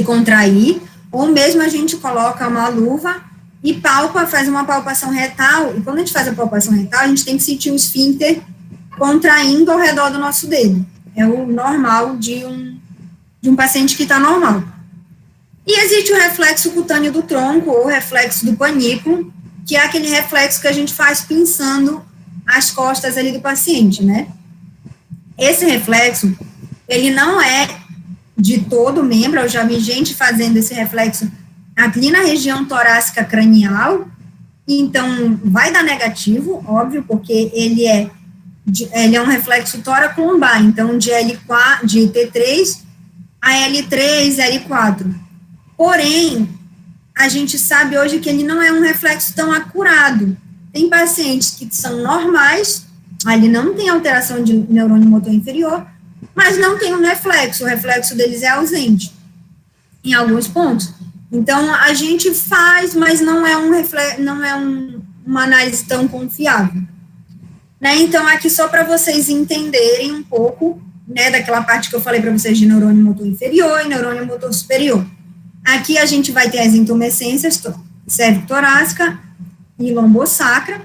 contrair, ou mesmo a gente coloca uma luva e faz uma palpação retal, e quando a gente faz a palpação retal, a gente tem que sentir o esfíncter contraindo ao redor do nosso dedo. É o normal de um paciente que está normal. E existe o reflexo cutâneo do tronco, ou reflexo do panículo, que é aquele reflexo que a gente faz pinçando as costas ali do paciente, né? Esse reflexo, ele não é de todo o membro, eu já vi gente fazendo esse reflexo aqui na região torácica cranial, então vai dar negativo, óbvio, porque ele é um reflexo tóraco-lombar, então de T3 a L3, L4. Porém, a gente sabe hoje que ele não é um reflexo tão acurado. Tem pacientes que são normais, ali não tem alteração de neurônio motor inferior, mas não tem um reflexo, o reflexo deles é ausente, em alguns pontos. Então, a gente faz, mas não é uma análise tão confiável. Né? Então, aqui só para vocês entenderem um pouco, né, daquela parte que eu falei para vocês de neurônio motor inferior e neurônio motor superior. Aqui a gente vai ter as intumescências cérvico-torácica e lombosacra.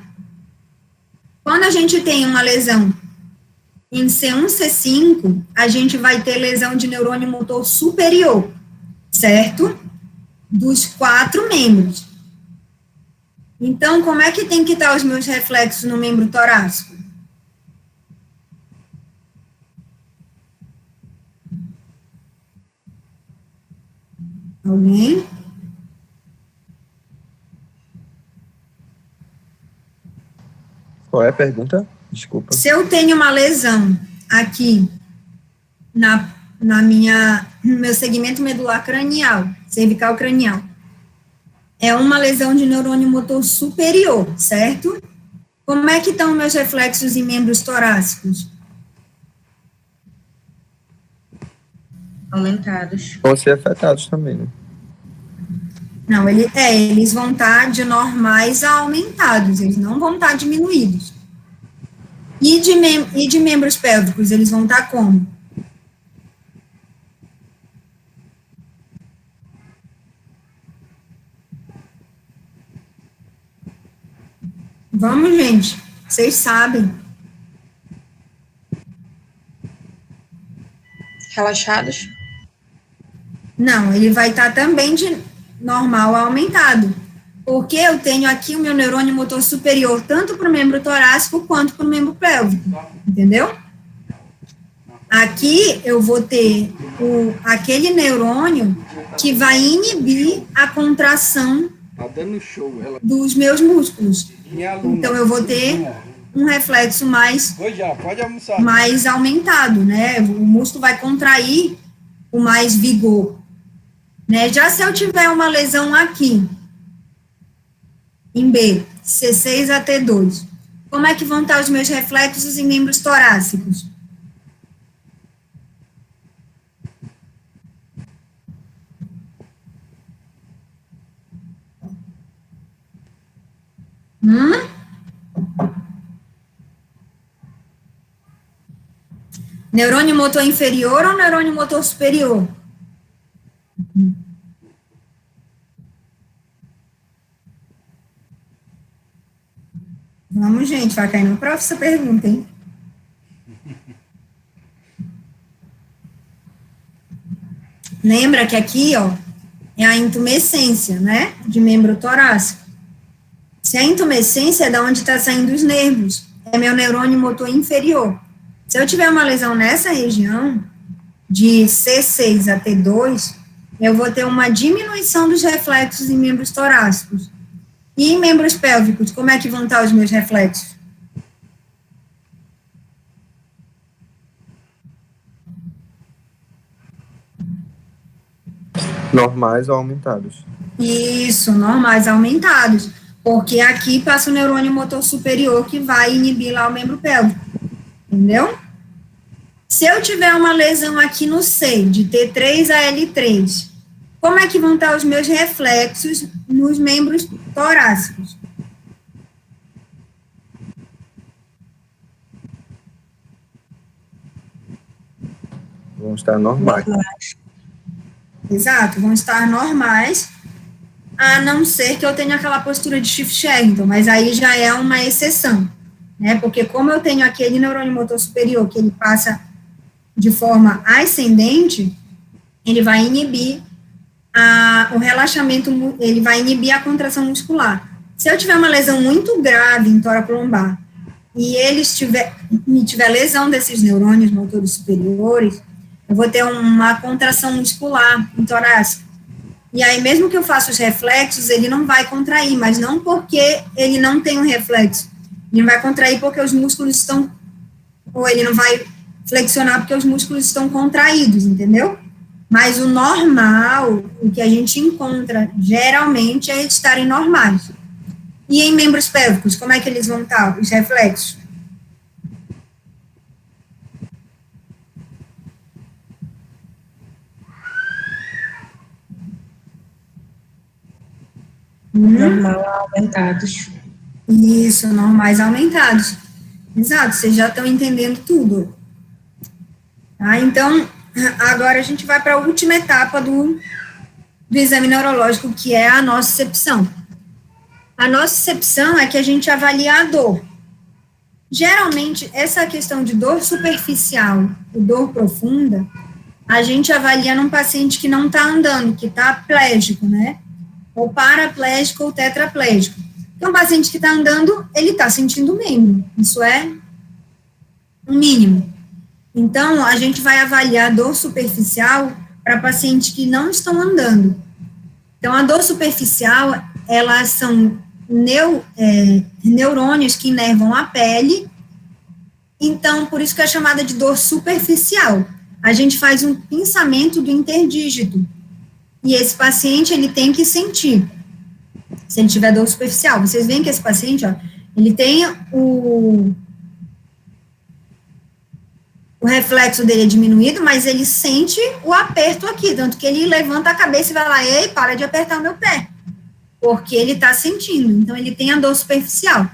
Quando a gente tem uma lesão em C1, C5, a gente vai ter lesão de neurônio motor superior, certo? Dos 4 membros. Então, como é que tem que estar os meus reflexos no membro torácico? Alguém? Qual é a pergunta? Desculpa. Se eu tenho uma lesão aqui no meu segmento medular cranial, cervical cranial. É uma lesão de neurônio motor superior, certo? Como é que estão meus reflexos em membros torácicos? Aumentados. Vão ser afetados também, né? Não, eles vão estar de normais a aumentados, eles não vão estar diminuídos. E de membros pélvicos, eles vão estar como? Vamos, gente, vocês sabem. Relaxados? Não, ele vai estar também de normal a aumentado, porque eu tenho aqui o meu neurônio motor superior, tanto para o membro torácico quanto para o membro pélvico, entendeu? Aqui eu vou ter aquele neurônio que vai inibir a contração dos meus músculos. Então, eu vou ter um reflexo mais aumentado, né? O músculo vai contrair com mais vigor. Né? Já se eu tiver uma lesão aqui, em B, C6 a T2, como é que vão estar os meus reflexos em membros torácicos? Neurônio motor inferior ou neurônio motor superior? Vamos, gente, vai cair no prof essa pergunta, hein? Lembra que aqui, ó, é a intumescência, né, de membro torácico. Se a intumescência é da onde está saindo os nervos, é meu neurônio motor inferior. Se eu tiver uma lesão nessa região, de C6 a T2, eu vou ter uma diminuição dos reflexos em membros torácicos. E em membros pélvicos, como é que vão estar os meus reflexos? Normais ou aumentados? Isso, normais aumentados. Porque aqui passa o neurônio motor superior que vai inibir lá o membro pélvico. Entendeu? Se eu tiver uma lesão aqui no C, de T3 a L3, como é que vão estar os meus reflexos nos membros torácicos? Vão estar normais. Exato, vão estar normais, a não ser que eu tenha aquela postura de Shift-Sherrington, mas aí já é uma exceção, né? Porque como eu tenho aquele neurônio motor superior que ele passa de forma ascendente, ele vai inibir o relaxamento, ele vai inibir a contração muscular. Se eu tiver uma lesão muito grave em tórax lombar e tiver lesão desses neurônios motores superiores, eu vou ter uma contração muscular em torácico. E aí, mesmo que eu faça os reflexos, ele não vai contrair, mas não porque ele não tem um reflexo. Ele vai contrair porque os músculos estão, ou ele não vai flexionar porque os músculos estão contraídos, entendeu? Mas o normal, o que a gente encontra, geralmente, é estarem normais. E em membros pélvicos, como é que eles vão estar, os reflexos? Normal aumentados. Isso, normais aumentados. Exato, vocês já estão entendendo tudo. Tá? Então, agora a gente vai para a última etapa do exame neurológico, que é a nocicepção. A nocicepção é que a gente avalia a dor. Geralmente, essa questão de dor superficial e dor profunda, a gente avalia num paciente que não está andando, que está plégico, né? Ou paraplégico ou tetraplégico. Então, um paciente que está andando, ele está sentindo o membro. Isso é um mínimo. Então, a gente vai avaliar a dor superficial para pacientes que não estão andando. Então, a dor superficial, elas são neurônios que inervam a pele. Então, por isso que é chamada de dor superficial. a gente faz um pinçamento do interdígito. E esse paciente, ele tem que sentir, se ele tiver dor superficial. Vocês veem que esse paciente, ó, ele tem o reflexo dele é diminuído, mas ele sente o aperto aqui, tanto que ele levanta a cabeça e vai lá, ei, para de apertar o meu pé, porque ele está sentindo, então ele tem a dor superficial.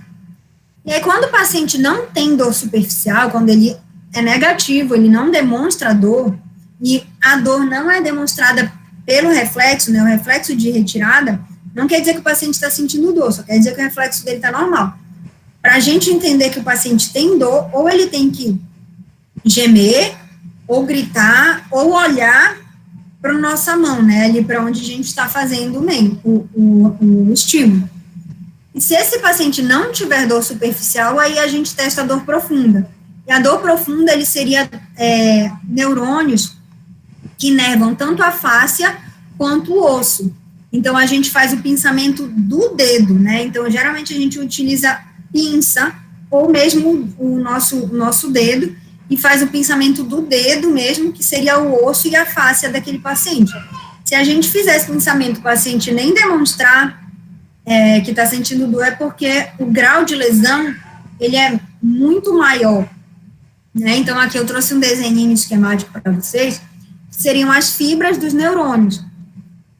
E aí, quando o paciente não tem dor superficial, quando ele é negativo, ele não demonstra dor, e a dor não é demonstrada pelo reflexo, né, o reflexo de retirada, não quer dizer que o paciente está sentindo dor, só quer dizer que o reflexo dele está normal. Para a gente entender que o paciente tem dor, ou ele tem que gemer, ou gritar, ou olhar para a nossa mão, né, ali para onde a gente está fazendo o estímulo. E se esse paciente não tiver dor superficial, aí a gente testa a dor profunda. E a dor profunda, ele seria neurônios que inervam tanto a fáscia quanto o osso. Então, a gente faz o pinçamento do dedo, né, então, geralmente a gente utiliza pinça, ou mesmo o nosso dedo, e faz o pinçamento do dedo mesmo, que seria o osso e a fáscia daquele paciente. Se a gente fizer esse pinçamento, o paciente nem demonstrar que está sentindo dor, é porque o grau de lesão, ele é muito maior, né? Então, aqui eu trouxe um desenho esquemático para vocês, que seriam as fibras dos neurônios.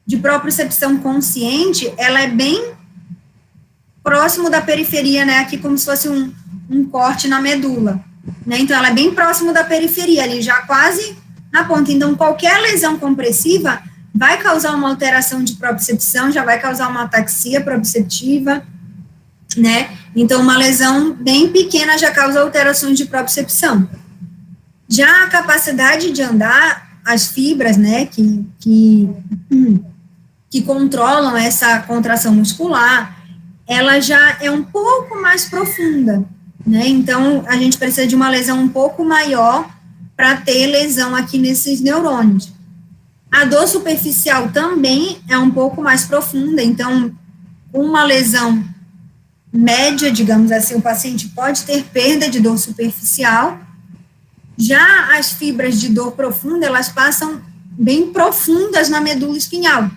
De propriocepção consciente, ela é bem próximo da periferia, né? Aqui como se fosse um corte na medula, né? Então, ela é bem próximo da periferia, ali já quase na ponta. Então, qualquer lesão compressiva vai causar uma alteração de propriocepção, já vai causar uma ataxia proprioceptiva, né? Então, uma lesão bem pequena já causa alterações de propriocepção. Já a capacidade de andar, as fibras, né, que controlam essa contração muscular, ela já é um pouco mais profunda, né? Então, a gente precisa de uma lesão um pouco maior para ter lesão aqui nesses neurônios. A dor superficial também é um pouco mais profunda, então, uma lesão média, digamos assim, o paciente pode ter perda de dor superficial. Já as fibras de dor profunda, elas passam bem profundas na medula espinhal.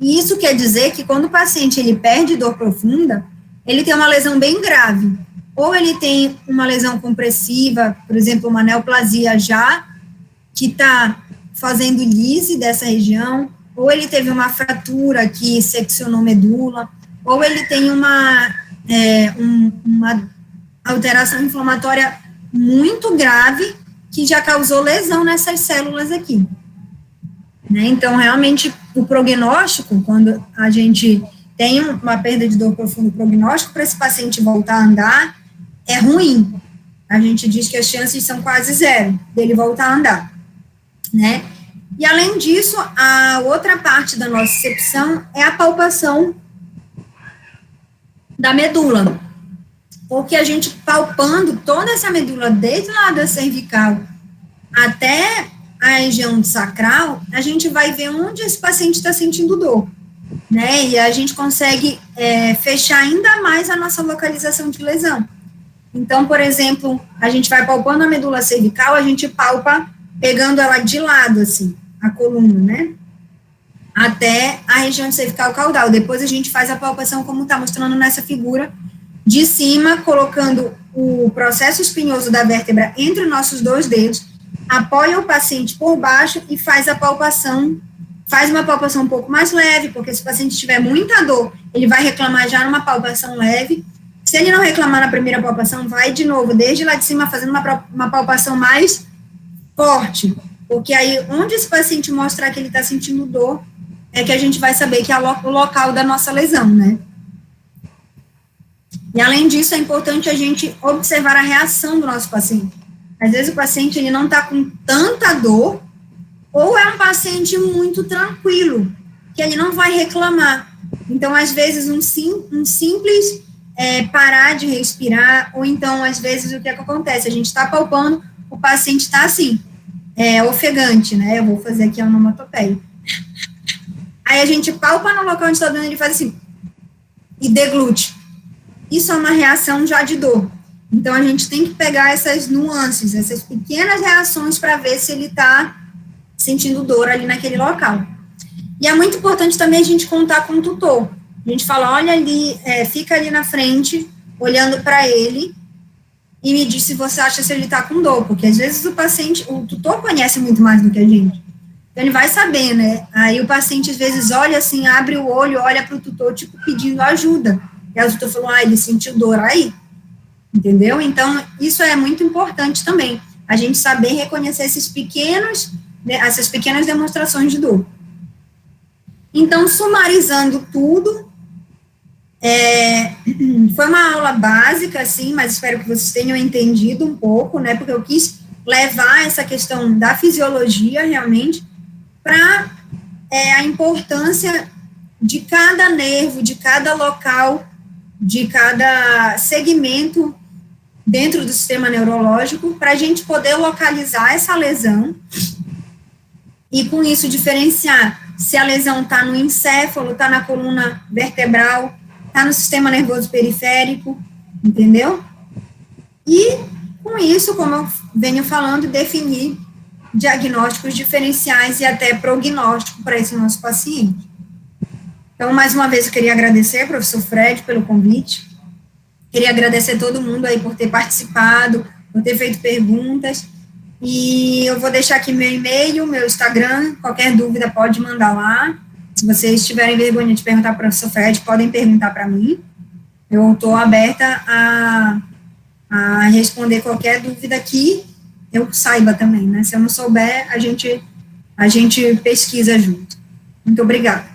E isso quer dizer que quando o paciente ele perde dor profunda, ele tem uma lesão bem grave. Ou ele tem uma lesão compressiva, por exemplo, uma neoplasia já, que está fazendo lise dessa região, ou ele teve uma fratura que seccionou medula, ou ele tem uma alteração inflamatória muito grave que já causou lesão nessas células aqui. Né? Então, realmente, o prognóstico, quando a gente tem uma perda de dor profunda, o prognóstico para esse paciente voltar a andar é ruim. A gente diz que as chances são quase zero dele voltar a andar, né? E, além disso, a outra parte da nossa excepção é a palpação da medula. Porque a gente palpando toda essa medula, desde lá da cervical até a região sacral, a gente vai ver onde esse paciente está sentindo dor, né? E a gente consegue fechar ainda mais a nossa localização de lesão. Então, por exemplo, a gente vai palpando a medula cervical, a gente palpa pegando ela de lado, assim, a coluna, né? Até a região cervical caudal. Depois a gente faz a palpação como está mostrando nessa figura, de cima, colocando o processo espinhoso da vértebra entre os nossos dois dedos, apoia o paciente por baixo e faz a palpação, faz uma palpação um pouco mais leve, porque se o paciente tiver muita dor, ele vai reclamar já numa palpação leve. Se ele não reclamar na primeira palpação, vai de novo, desde lá de cima, fazendo uma palpação mais forte, porque aí, onde esse paciente mostrar que ele está sentindo dor, é que a gente vai saber que é o local da nossa lesão, né? E, além disso, é importante a gente observar a reação do nosso paciente. Às vezes, o paciente, ele não está com tanta dor, ou é um paciente muito tranquilo, que ele não vai reclamar. Então, às vezes, um simples parar de respirar, ou então, às vezes, o que acontece? A gente está palpando, o paciente está assim, ofegante, né? Eu vou fazer aqui a onomatopeia. Aí a gente palpa no local onde está dando, ele faz assim, e deglute. Isso é uma reação já de dor. Então, a gente tem que pegar essas nuances, essas pequenas reações para ver se ele está sentindo dor ali naquele local. E é muito importante também a gente contar com o tutor. A gente fala, olha ali, fica ali na frente, olhando para ele, e me diz se você acha se ele está com dor, porque às vezes o tutor conhece muito mais do que a gente. Então, ele vai saber, né? Aí o paciente, às vezes, olha assim, abre o olho, olha para o tutor, tipo, pedindo ajuda. E aí o tutor falou, ele sentiu dor aí. Entendeu? Então, isso é muito importante também, a gente saber reconhecer essas pequenas demonstrações de dor. Então, sumarizando tudo, foi uma aula básica, assim, mas espero que vocês tenham entendido um pouco, né, porque eu quis levar essa questão da fisiologia, realmente, para a importância de cada nervo, de cada local, de cada segmento dentro do sistema neurológico, para a gente poder localizar essa lesão e, com isso, diferenciar se a lesão está no encéfalo, está na coluna vertebral, está no sistema nervoso periférico, entendeu? E, com isso, como eu venho falando, definir diagnósticos diferenciais e até prognóstico para esse nosso paciente. Então, mais uma vez, eu queria agradecer, professor Fred, pelo convite. Queria agradecer todo mundo aí por ter participado, por ter feito perguntas. E eu vou deixar aqui meu e-mail, meu Instagram, qualquer dúvida pode mandar lá. Se vocês tiverem vergonha de perguntar para o professor Fred, podem perguntar para mim. Eu estou aberta a responder qualquer dúvida que eu saiba também, né? Se eu não souber, a gente pesquisa junto. Muito obrigada.